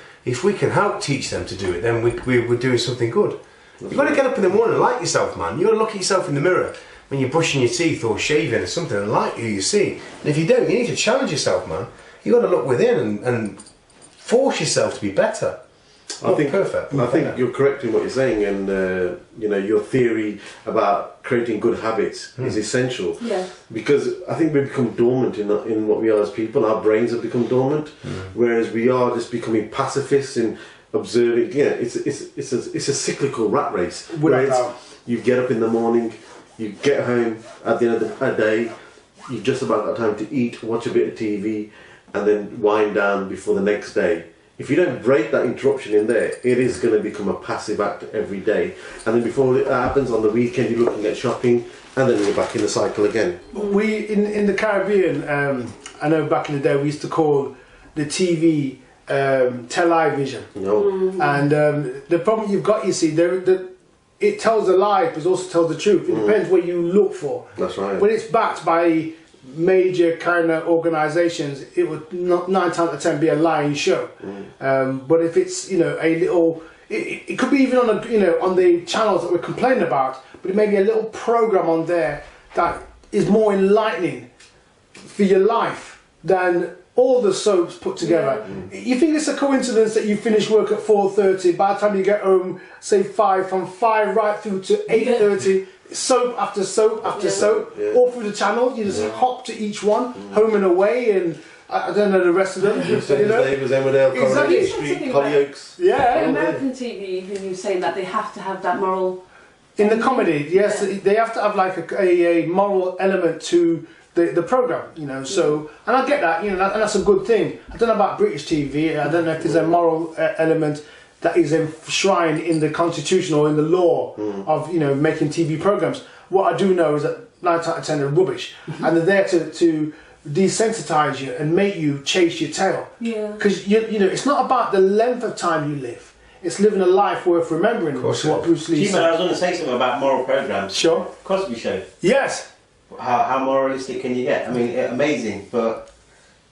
help teach them to do it, then we're doing something good. You've got to get up in the morning and like yourself, man. You've got to look at yourself in the mirror when you're brushing your teeth or shaving or something and like who you see. And if you don't, you need to challenge yourself, man. You've got to look within and force yourself to be better.
I think
perfect.
I think you're correct in what you're saying, and you know, your theory about creating good habits is essential.
Yeah.
Because I think we've become dormant in what we are as people. Our brains have become dormant, whereas we are just becoming pacifists in observing. Yeah, it's a cyclical rat race. Where you get up in the morning, you get home at the end of the day, you've just about got time to eat, watch a bit of TV, and then wind down before the next day. If you don't break that interruption in there, it is going to become a passive act every day. And then before it happens, on the weekend you're looking at shopping, and then you're back in the cycle again.
We, in the Caribbean, I know back in the day we used to call the TV television. And the problem you've got, you see, it tells a lie but it also tells the truth. It depends what you look for.
That's right.
When it's backed by major kind of organisations, it would not 9 times out of 10 be a lying show. But if it's, you know, a little, it could be even on a, you know, on the channels that we're complaining about, but it may be a little program on there that is more enlightening for your life than all the soaps put together. You think it's a coincidence that you finish work at 4:30, by the time you get home, say 5, from 5 right through to 8:30, soap after soap after soap, all through the channel. You just hop to each one, home and away, and I don't know the rest of them. You know?
Exactly. Street, Hollyoaks.
Yeah.
American TV, who you saying that they have to have that moral.
In the comedy, yes, they have to have like a moral element to the program, you know. So, and I get that, you know, and that's a good thing. I don't know about British TV. I don't know if there's a moral element that is enshrined in the constitution or in the law of, you know, making TV programs. What I do know is that 9 out of 10 are rubbish, and they're there to desensitize you and make you chase your tail.
Yeah.
Because you know, it's not about the length of time you live. It's living a life worth remembering. Which is what Bruce Lee said.
I was going to say something about moral programs.
Sure.
Cosby Show.
Yes.
How moralistic can you get? I mean, amazing, but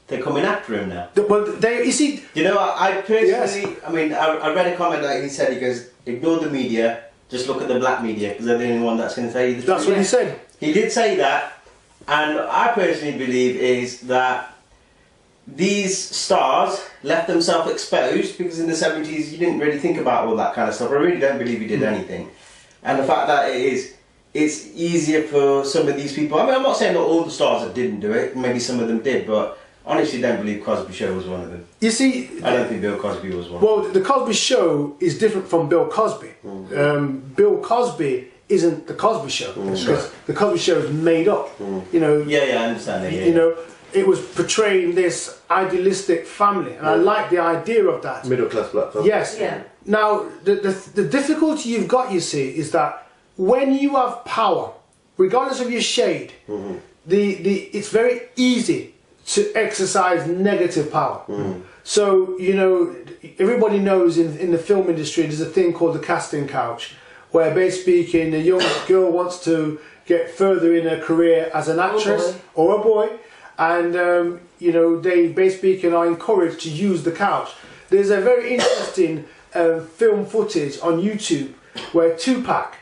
they're coming after him now.
But they, you see.
You know, I personally, I mean, I read a comment that he said, he goes, ignore the media, just look at the black media, because they're the only one that's going to tell you the truth.
That's what he said.
He did say that, and I personally believe is that these stars left themselves exposed, because in the 70s you didn't really think about all that kind of stuff. I really don't believe he did anything. And the fact that it's easier for some of these people. I mean, I'm not saying that all the stars that didn't do it, maybe some of them did, but honestly don't believe Cosby Show was one of them.
You see,
I don't think Bill Cosby was one.
Well, the Cosby Show is different from Bill Cosby. Bill Cosby isn't the Cosby Show, because the Cosby Show is made up. You know.
Yeah, I understand that.
You know, it was portraying this idealistic family, and I like the idea of that.
Middle class black family.
Yes.
Yeah.
Now, the difficulty you've got, you see, is that when you have power, regardless of your shade, it's very easy to exercise negative power. So, you know, everybody knows in the film industry there's a thing called the casting couch, where basically speaking, a young girl wants to get further in her career as an actress or a boy, and you know, they basically speaking are encouraged to use the couch. There's a very interesting film footage on YouTube where Tupac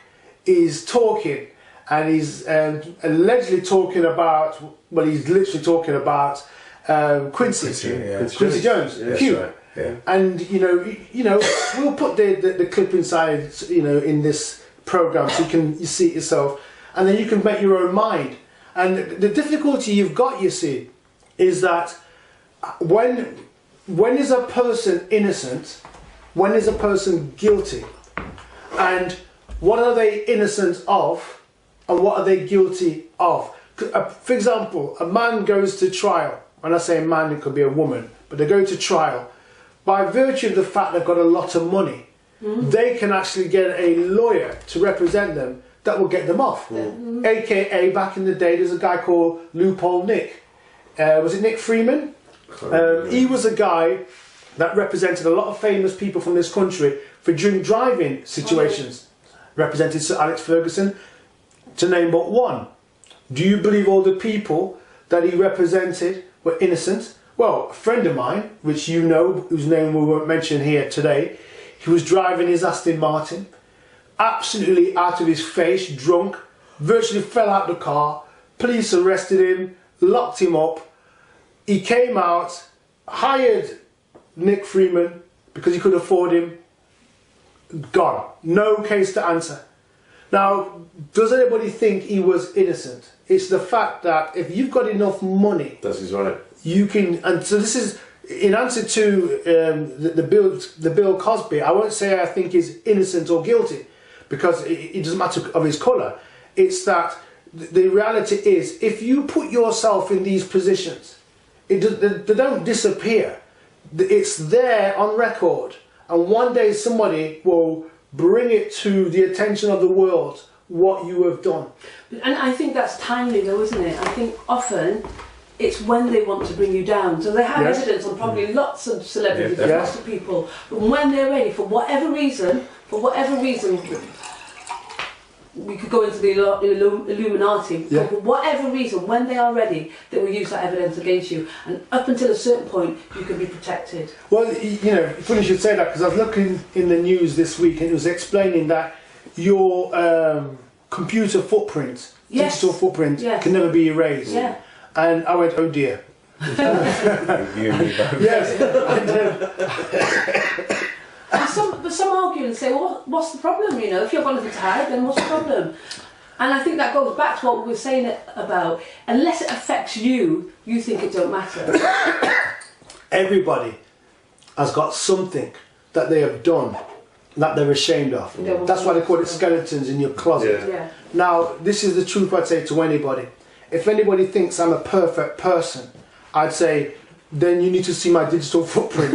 is talking, and he's allegedly talking about, well, he's literally talking about Quincy Jones, Q.
Right. Yeah.
And you know, we'll put the clip inside, you know, in this program so you see it yourself, and then you can make your own mind. And the difficulty you've got, you see, is that when is a person innocent, when is a person guilty, and what are they innocent of, and what are they guilty of? For example, a man goes to trial. When I say man, it could be a woman, but they go to trial. By virtue of the fact they've got a lot of money, they can actually get a lawyer to represent them that will get them off. AKA, back in the day, there's a guy called Loophole Nick. Was it Nick Freeman? He was a guy that represented a lot of famous people from this country for drink driving situations. Represented Sir Alex Ferguson, to name but one. Do you believe all the people that he represented were innocent? Well, a friend of mine, which you know, whose name we won't mention here today, he was driving his Aston Martin, absolutely out of his face, drunk, virtually fell out the car. Police arrested him, locked him up. He came out, hired Nick Freeman because he could afford him. Gone. No case to answer. Now, does anybody think he was innocent? It's the fact that if you've got enough money,
That's his right.
you can. And so this is in answer to the Bill Cosby. I won't say I think he's innocent or guilty, because it doesn't matter of his colour. It's that the reality is, if you put yourself in these positions, they don't disappear. It's there on record, and one day somebody will bring it to the attention of the world what you have done.
And I think that's timely though, isn't it? I think often it's when they want to bring you down. So they have evidence on probably lots of celebrities, lots of people, but when they're ready, for whatever reason, we could go into the Illuminati, but for whatever reason, when they are ready, they will use that evidence against you, and up until a certain point you can be protected.
Well, you know, funny you should say that, because I was looking in the news this week and it was explaining that your computer footprint, digital footprint, can never be erased. And I went, oh dear.
You and me both.
But some argue and say, well, what's the problem? You know, if you've got nothing to hide, then what's the problem? And I think that goes back to what we were saying about, unless it affects you, you think it don't matter.
Everybody has got something that they have done that they're ashamed of. That's why they call it skeletons in your closet. Now, this is the truth I'd say to anybody. If anybody thinks I'm a perfect person, I'd say, then you need to see my digital footprint.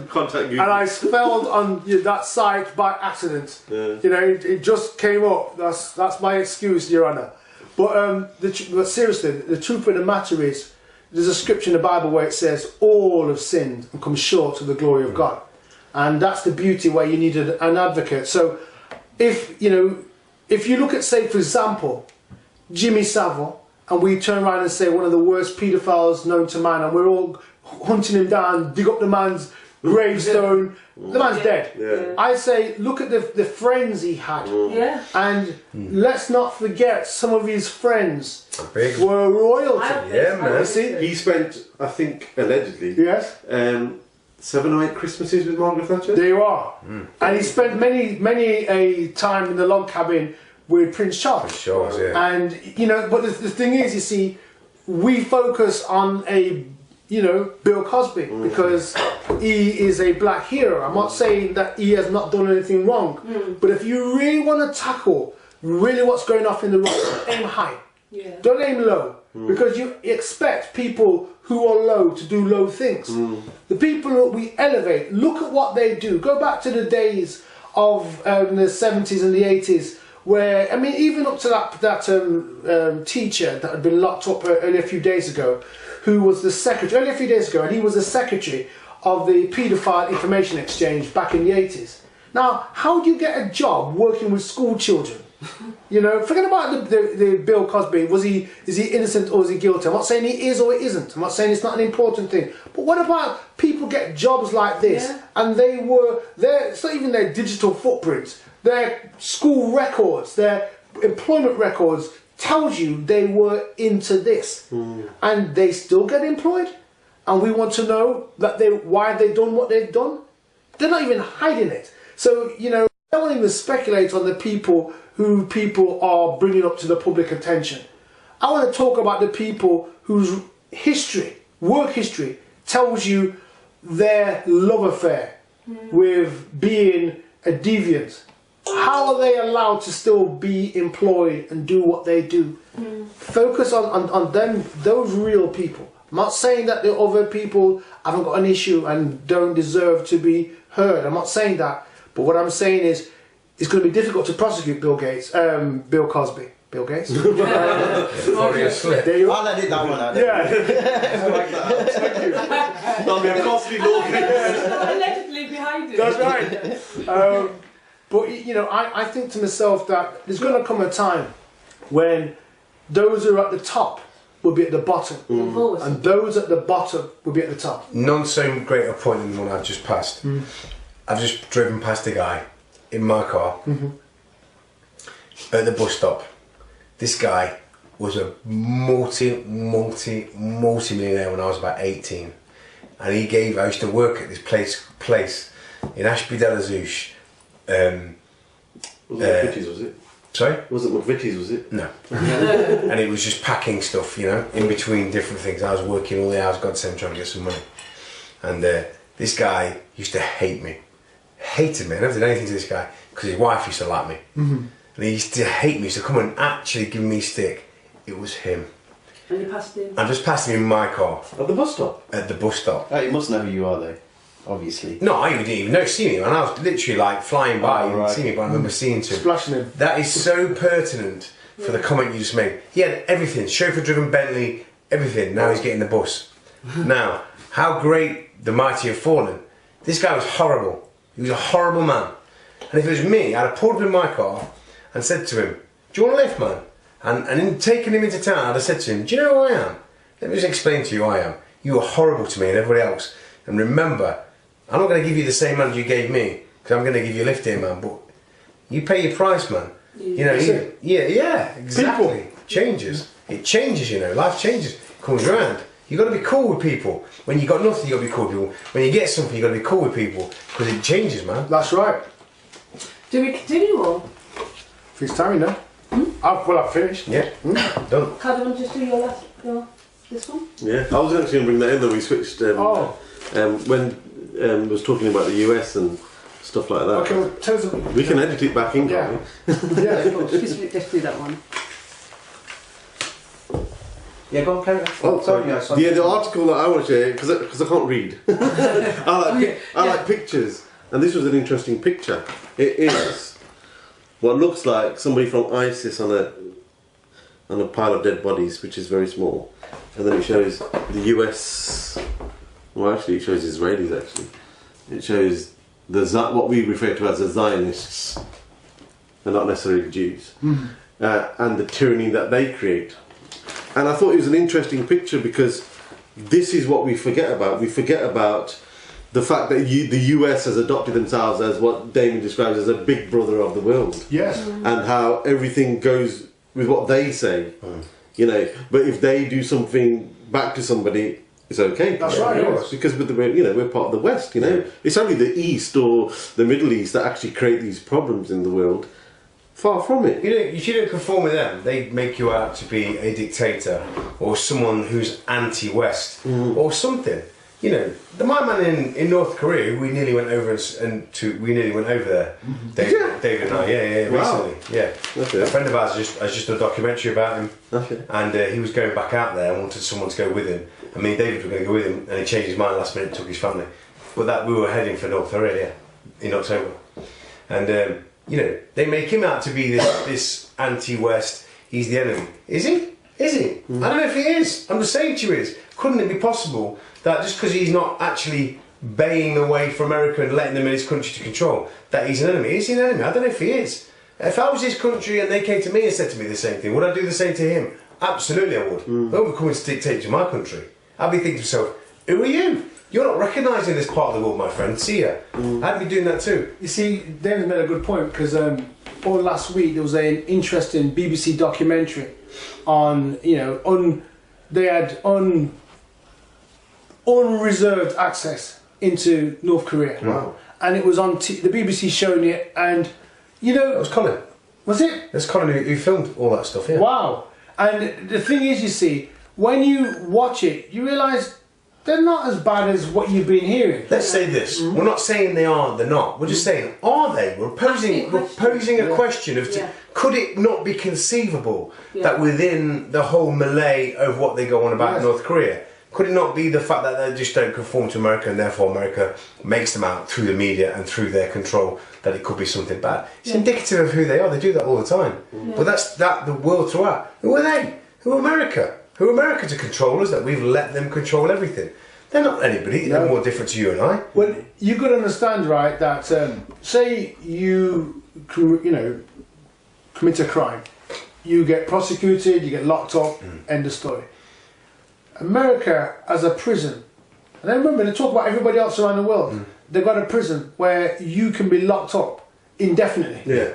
Contact you.
And I spelled on that site by accident. You know, it just came up. That's my excuse, Your Honour. But seriously, the truth of the matter is, there's a scripture in the Bible where it says, all have sinned and come short of the glory of God. And that's the beauty where you need an advocate. So if you look at, say, for example, Jimmy Savile, and we turn around and say one of the worst paedophiles known to man, and we're all hunting him down, dig up the man's gravestone, the man's dead. I say, look at the friends he had. And let's not forget, some of his friends were royalty.
Man.
See?
He spent, I think, allegedly, 7 or 8 Christmases with Margaret Thatcher.
There you are. And he spent many a time in the log cabin with Prince Charles. And, you know, but the thing is, you see, we focus on Bill Cosby because he is a black hero. I'm not saying that he has not done anything wrong, but if you really want to tackle really what's going off in the road, aim high. Don't aim low, because you expect people who are low to do low things. The people that we elevate, look at what they do. Go back to the days of the 70s and the 80s where, I mean, even up to that teacher that had been locked up only a few days ago, who was the secretary, only a few days ago, and he was the secretary of the paedophile information exchange back in the 80s. Now, how do you get a job working with school children? You know, forget about the Bill Cosby. Is he innocent or is he guilty? I'm not saying he is or he isn't. I'm not saying it's not an important thing. But what about people get jobs like this, and it's not even their digital footprints, their school records, their employment records tells you they were into this, and they still get employed, and we want to know that why they've done what they've done. They're not even hiding it. So, you know, I don't even speculate on the people who people are bringing up to the public attention. I want to talk about the people whose work history, tells you their love affair with being a deviant. How are they allowed to still be employed and do what they do? Focus on them, those real people. I'm not saying that the other people haven't got an issue and don't deserve to be heard. I'm not saying that. But what I'm saying is, it's going to be difficult to prosecute Bill Cosby. Bill Gates?
There you
I'll edit that one out.
Yeah.
I like that. Thank you. That'll be a costly law case.
Allegedly behind it.
That's right. But, you know, I think to myself that there's going to come a time when those who are at the top will be at the bottom. And those at the bottom will be at the top.
None so great a point than the one I've just passed. I've just driven past a guy in my car at the bus stop. This guy was a multi-millionaire when I was about 18. And I used to work at this place in Ashby-de-la-Zouch.
Wasn't McVitie's, was it?
Sorry?
Wasn't McVitie's, was it?
No. And it was just packing stuff, you know, in between different things. I was working all the hours, God send, trying to get some money. And this guy used to hate me. Hated me. I never did anything to this guy because his wife used to like me. And he used to hate me. He used to come and actually give me stick. It was him.
And you passed him?
I just passed him in my car.
At the bus stop?
At the bus stop.
Oh, you must know who you are though, obviously.
No, I didn't even see him. And I was literally like flying by.
Oh,
You
right.
didn't see me, but I remember seeing him.
Splashing him.
That is so pertinent for the comment you just made. He had everything. Chauffeur-driven Bentley, everything. Now he's getting the bus. Now, how great the mighty have fallen. This guy was horrible. He was a horrible man. And if it was me, I'd have pulled up in my car and said to him, "Do you want a lift, man?" And in taking him into town, I'd have said to him, "Do you know who I am? Let me just explain to you who I am. You are horrible to me and everybody else. And remember, I'm not going to give you the same man you gave me, because I'm going to give you a lift here, man. But you pay your price, man. You know, yeah, exactly. Changes. It changes, you know. Life changes. Comes around. You got to be cool with people. When you got nothing, you got to be cool with people. When you get something, you got to be cool with people, because it changes, man.
That's right.
Do we continue or?
If it's time, no? I've finished.
Yeah. Done.
Carl, do you want to just do this one?
Yeah. I was actually going to bring that in, that we switched when was talking about the US and stuff like that.
Okay, well, tell us.
We can edit it back in, can't we?
Yeah.
Just do that one.
Yeah, go on, carry on.
Oh, sorry. Yeah, the article that I want to share, because I can't read. I like pictures, and this was an interesting picture. It is what looks like somebody from ISIS on a pile of dead bodies, which is very small, and then it shows the US. Well, actually, it shows Israelis. Actually, it shows what we refer to as the Zionists, and not necessarily Jews, and the tyranny that they create. And I thought it was an interesting picture because this is what we forget about. We forget about the fact that the US has adopted themselves as what Damien describes as a big brother of the world.
Yes.
And how everything goes with what they say. You know, but if they do something back to somebody, it's okay.
That's right, yes.
Because we're part of the West, you know. It's only the East or the Middle East that actually create these problems in the world. Far from it.
You shouldn't conform with them. They make you out to be a dictator or someone who's anti-West or something. You know, my man in North Korea, we nearly went over there. David and I, recently, yeah.
Okay.
A friend of ours has just done a documentary about him,
Okay.
and he was going back out there and wanted someone to go with him. I mean, David was going to go with him, and he changed his mind last minute and took his family. But we were heading for North Korea in October, and you know, they make him out to be this anti-West. He's the enemy. Is he? Is he? I don't know if he is. I'm just saying to you, is couldn't it be possible that just because he's not actually baying away for America and letting them in his country to control, that he's an enemy? Is he an enemy? I don't know if he is. If I was his country and they came to me and said to me the same thing, would I do the same to him? Absolutely, I would. They would come and dictate to my country. I'd be thinking to myself, who are you? You're not recognising this part of the world, my friend. See ya. I'd be doing that too.
You see, David made a good point because all last week there was an interesting BBC documentary on, you know, they had unreserved access into North Korea.
Wow.
And it was on the BBC showing it, and you know,
That was Colin.
was it?
That's Colin who filmed all that stuff, yeah.
Wow. And the thing is, you see, when you watch it, you realise they're not as bad as what you've been hearing.
Let's say this. We're not saying they are, they're not. We're just saying, are they? We're posing a question of could it not be conceivable that within the whole melee of what they go on about in North Korea, could it not be the fact that they just don't conform to America and therefore America makes them out through the media and through their control that it could be something bad? It's indicative of who they are. They do that all the time. But that's the world throughout. Who are they? Who are America? Who are America to control us, that we've let them control everything? They're not anybody. They're more different to you and I.
Well, you've got to understand, right, that say you commit a crime, you get prosecuted, you get locked up, end of story. America as a prison, and then remember, they talk about everybody else around the world. They've got a prison where you can be locked up indefinitely.
Yeah.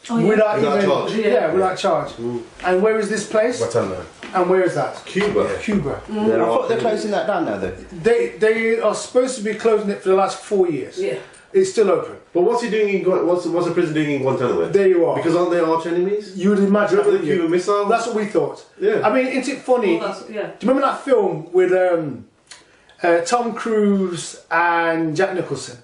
Without
charge.
Without charge. And where is this place?
Guantanamo.
And where is that?
Cuba.
Cuba.
I thought they're closing that down now, though.
They are supposed to be closing it for the last 4 years.
Yeah.
It's still open.
But what's he doing in what's the prison doing in Guantanamo?
There you are.
Because aren't they arch enemies?
You would imagine.
Remember the Cuban missiles?
That's what we thought.
Yeah.
I mean, isn't it funny?
Well,
Do you remember that film with Tom Cruise and Jack Nicholson?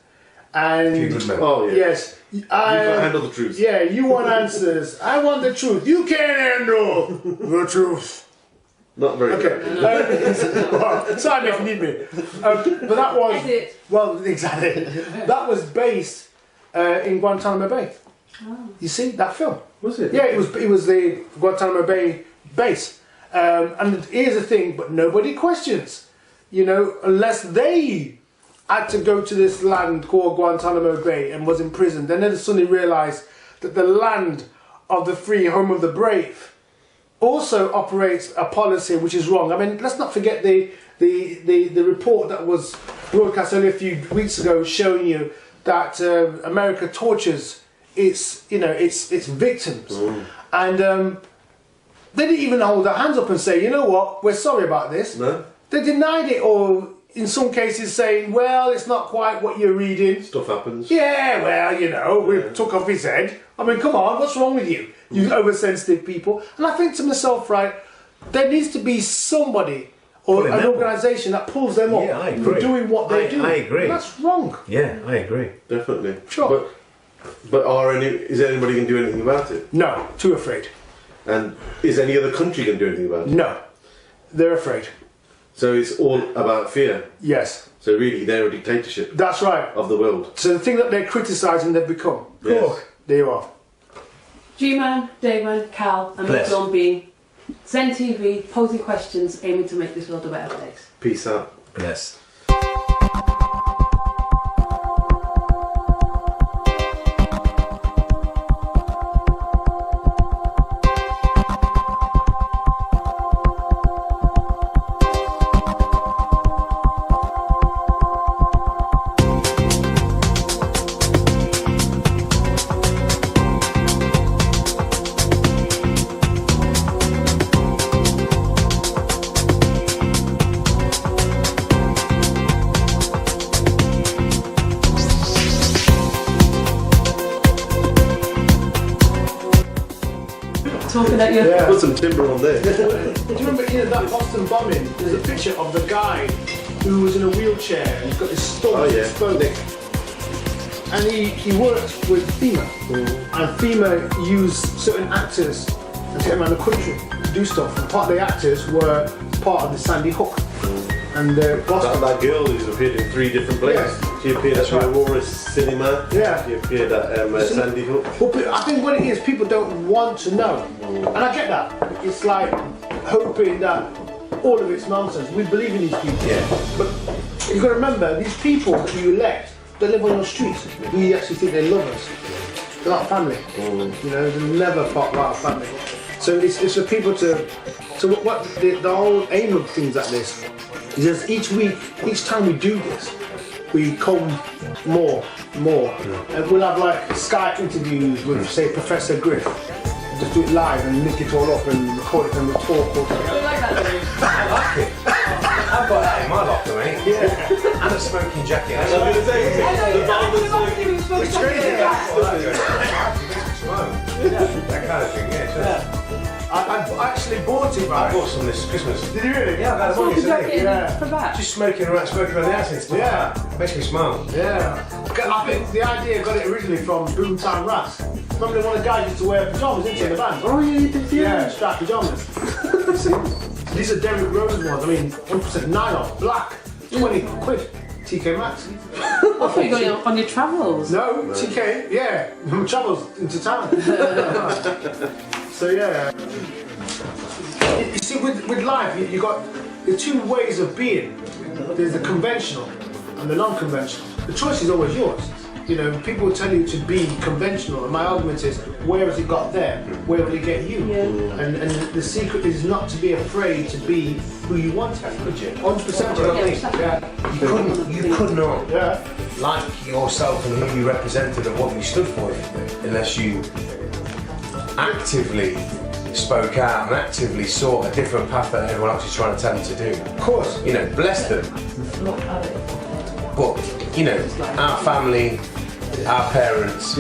And
Few Good Men.
Oh, yeah.
yes,
You can't handle the truth.
Yeah, you want answers. I want the truth. You can't handle the truth.
Not very
Okay.
good.
Well, sorry if you need me. But that was
Edit.
well, exactly. That was based in Guantanamo Bay. You see that film?
Was it?
Yeah, it was the Guantanamo Bay base. And here's the thing, but nobody questions. You know, unless they had to go to this land called Guantanamo Bay and was imprisoned, and then suddenly realised that the land of the free, home of the brave, also operates a policy which is wrong. I mean, let's not forget the report that was broadcast only a few weeks ago, showing you that America tortures its victims, and they didn't even hold their hands up and say, you know what, we're sorry about this.
No.
They denied it, or in some cases saying, well, it's not quite what you're reading.
Stuff happens.
Yeah, well, you know, we took off his head. I mean, come on, what's wrong with you? You oversensitive people. And I think to myself, right, there needs to be somebody or
Pulling
an
them up.
organisation that pulls them up
Yeah, I
for
agree.
doing what they do.
I agree.
And that's wrong.
Yeah, I agree.
Definitely.
Sure.
But is anybody going to do anything about it?
No, too afraid.
And is any other country going to do anything about it?
No, they're afraid.
So it's all about fear.
Yes,
So really, they're a dictatorship
that's right.
of the world.
So the thing that they're criticising, they've become.
Yes.
Oh, there you are.
G-Man, Damon, Cal, and
Bless.
John Bean. ZeN TV, posing questions, aiming to make this world a better place.
Peace out.
Bless.
Talking at you.
Yeah.
Put some timber on there.
Do you remember in that Boston bombing, there's a picture of the guy who was in a wheelchair and he's got his stump
Oh, yeah.
exposed.
Nick.
And he worked with FEMA. And FEMA used certain actors to take around the country to do stuff. And part of the actors were part of the Sandy Hook. and gospel.
That girl who's appeared in 3 different plays.
Yeah.
She appeared at
right.
the Aurora Cinema.
Yeah.
She appeared at Sandy Hook.
But I think what it is, people don't want to know, and I get that. It's like hoping that all of it's nonsense. We believe in these people, but you've got to remember, these people that you elect, they live on your streets. We actually think they love us. They're not family. You know, they never thought about family. So it's for people to. So what the whole aim of things like this is just each time we do this, we come more, and we'll have like Skype interviews with, say, Professor Griff. Just do it live and link it all up and record it and we talk all together.
I like that.
I like it. I've got that in my locker, mate.
Yeah.
And a smoking jacket.
I was going to say,
It's crazy. That kind of thing, yeah.
I actually bought it,
I
right?
bought some this Christmas.
Did you really?
Yeah, I've had one yesterday.
Yeah.
For that.
Just smoking around the house and stuff.
Yeah.
Makes me smile.
Yeah. I think the idea got it originally from Boomtown Rats. Remember one of the guys used to wear pyjamas, didn't he, in the band?
oh yeah, you did,
Yeah, striped pyjamas. See? These are Derrick Rose ones. I mean, 100% nylon, black, 20 quid. TK Maxx.
I thought you got it on your travels.
No, TK, yeah. Travels into town. So yeah. You see, with life, you got the 2 ways of being. There's the conventional and the non-conventional. The choice is always yours. You know, people will tell you to be conventional, and my argument is, where has it got there? Where will it get you?
Yeah.
And the secret is not to be afraid to be who you want to be.
Could you?
100%. Yeah.
You could not
Yeah.
like yourself and who you represented and what you stood for unless you actively spoke out and actively sought a different path that everyone else is trying to tell you to do.
Of course.
You know, bless them. But, you know, our family, our parents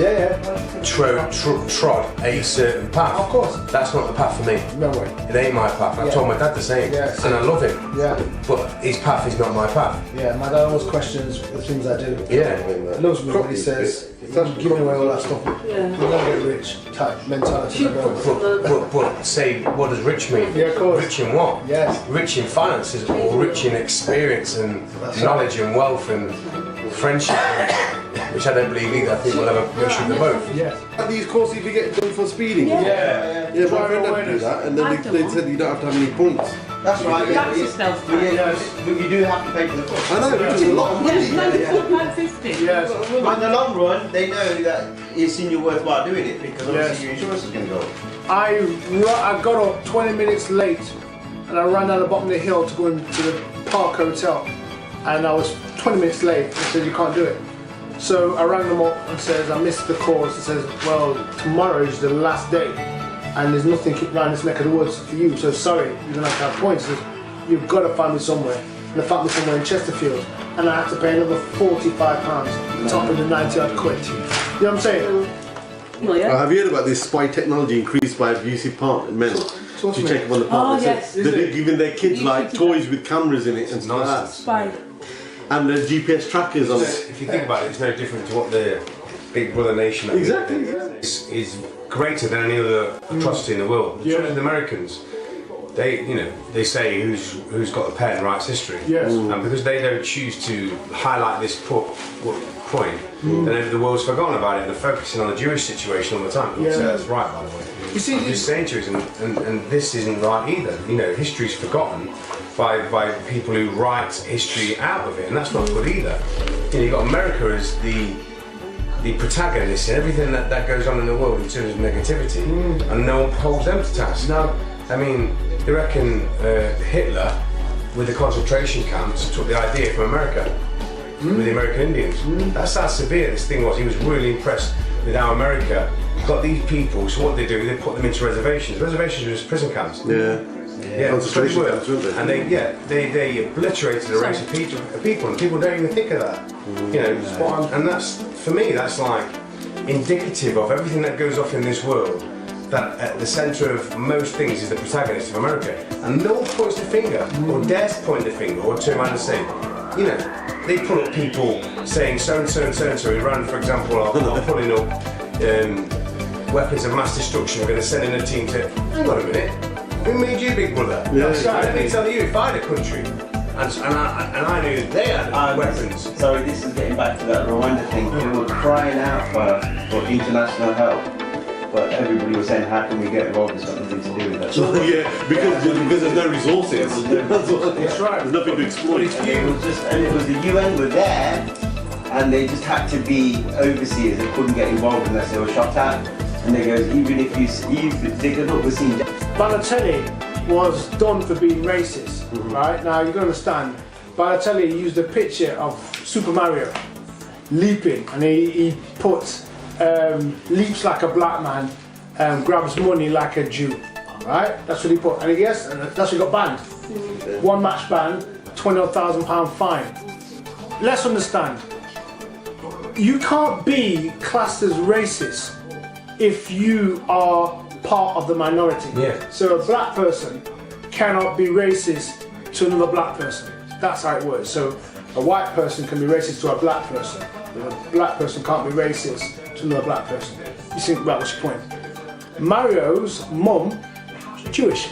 trod a certain path.
Of course.
That's not the path for me.
No way.
It ain't my path. I told my dad the same.
Yeah,
and I love him.
Yeah.
But his path is not my path.
Yeah, my dad always questions the things I do.
Yeah.
He loves me, but he says, "You're giving away all that stuff.
Yeah.
You're gonna get rich." Type mentality.
Should put
But say, what does rich mean?
Yeah, of course.
Rich in what?
Yes.
Rich in finances or rich in experience and knowledge and wealth and friendship, which I don't believe either. I think we'll have a mixture of the both.
Yes.
At these courses, if you get done for speeding.
Yeah.
Yeah, my friend had to do that, and then
I've done
they
one.
said you don't have to have any points.
That's right.
Relax yourself.
But you do have to pay for the course.
I know, which is a lot of money.
£94.50.
Yes.
But in the long run, they know that it's in your worthwhile doing it because obviously
Yes.
your insurance is going to go up.
I got up 20 minutes late, and I ran down the bottom of the hill to go into the Park Hotel, and I was 20 minutes late. They said you can't do it. So I rang them up and says I missed the course. It says, well, tomorrow is the last day, and there's nothing around this neck of the woods for you. So sorry, you're gonna have to have points. Says, you've got to find me somewhere. And they found me somewhere in Chesterfield, and I had to pay another £45 top of the 90-odd quid. You know what I'm saying?
Well, yeah.
Have you heard about this spy technology increased by abusive men?
So
To check up on the partner.
yes.
They're giving their kids like toys with cameras in it and stuff like that.
Spy.
And there's GPS trackers on it.
If you think about it, it's no different to what the Big Brother nation
Exactly.
is greater than any other atrocity in the world. The trouble with the Americans, they say who's got the pen writes history.
Yes.
And because they don't choose to highlight this point, then the world's forgotten about it and they're focusing on the Jewish situation all the time.
Yeah.
So that's right, by the way.
You see,
I'm just saying to you, and this isn't right either. You know, history's forgotten by people who write history out of it, and that's not good either. You know, you've got America as the protagonist in everything that goes on in the world in terms of negativity, and no one holds them to task.
No.
I mean, they reckon Hitler, with the concentration camps, took the idea from America, with the American Indians. That's how severe this thing was. He was really impressed with how America got these people, so what they do, they put them into reservations. Reservations were just prison camps.
Yeah.
Yeah,
Concentration
that's
camps,
what they were.
weren't they?
And they obliterated a race of people, and people don't even think of that. You know, and that's, for me, that's like indicative of everything that goes off in this world. That at the centre of most things is the protagonist of America, and no one points the finger or dares point the finger or turn around and say, you know, they pull up people saying so and so and so and so who ran, for example, are pulling up weapons of mass destruction. We're going to send in a team to. Hang on a minute. Who made you Big Brother?
Yeah,
Let me tell you, if I had a country and I knew they had weapons.
Sorry, this is getting back to that Rwanda thing. We were crying out for international help, but everybody was saying, how can we get involved? It's got nothing to do with that.
Yeah, because there's no resources.
That's right.
There's nothing to exploit.
And it was the UN were there, and they just had to be overseers. They couldn't get involved unless they were shot at. And they goes, even if they could not be seen.
Balotelli was done for being racist, right? Now you can understand, Balotelli used a picture of Super Mario leaping, and he put leaps like a black man, grabs money like a Jew, right? That's what he put, and yes, and that's what he got banned. One match ban, £20,000 fine. Let's understand, you can't be classed as racist if you are part of the minority.
Yeah.
So a black person cannot be racist to another black person. That's how it works. So a white person can be racist to a black person, but a black person can't be racist to another black person. You see, well, what's your point? Mario's mum is Jewish.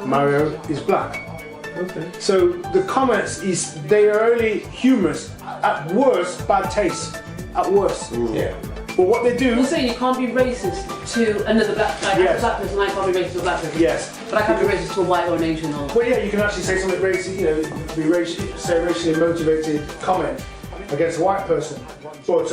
Mario is black.
Okay.
So the comments they are only humorous, at worst bad taste, at worst.
Yeah.
But what they do,
You're saying you can't be racist to another black, like
Yes.
a black person, I can't be racist to a black person.
yes.
But I can't be racist to a white or an Asian or...
Well, yeah, you can actually say something racist, say racially motivated comment against a white person. But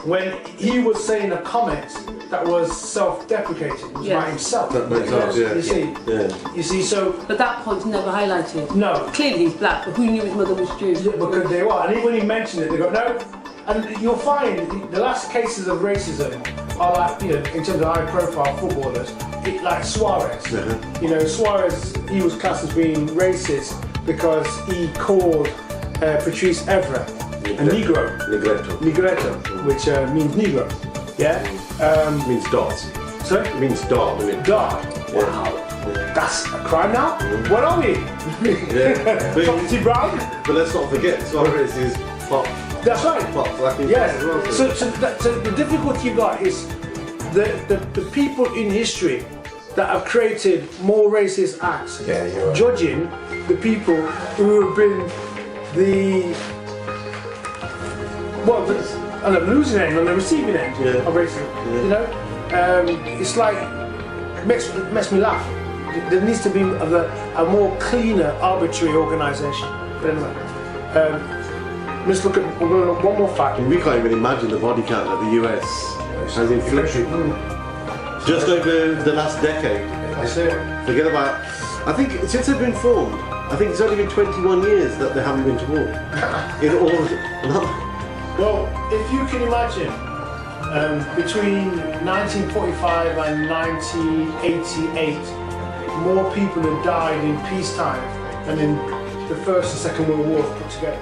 when he was saying a comment that was self-deprecating, it was
Yeah.
by himself.
That makes sense, yeah.
You see,
Yeah.
you see, so
But that point's never highlighted.
no,
Clearly he's black, but who knew his mother was Jewish?
because they were, and even when he mentioned it, they go no. And you'll find the last cases of racism are like, in terms of high-profile footballers, like Suarez. Suarez, he was classed as being racist because he called Patrice Evra a Negro. Negretto, which means Negro. Yeah?
It means dot.
Sorry?
It means dot, doesn't it?
Dark. Wow. That's a crime now? What are we?
Yeah.
Property Brown?
But let's not forget, Suarez is pop.
That's right.
Pop, like in
Yes.
as well.
So the difficulty you got is the people in history that have created more racist acts,
Yeah, you're right.
judging the people who have been on the losing end, on the receiving end
Yeah.
of racism. It's like makes me laugh. There needs to be a more cleaner, arbitrary organisation. But anyway. Let's look at one more fact.
We can't even imagine the body count that the US has inflicted just over the last decade.
That's it.
Forget about. I think since they've been formed, I think it's only been 21 years that they haven't been to war. In all.
Well, if you can imagine, between 1945 and 1988, more people have died in peacetime than in the First and Second World Wars put together.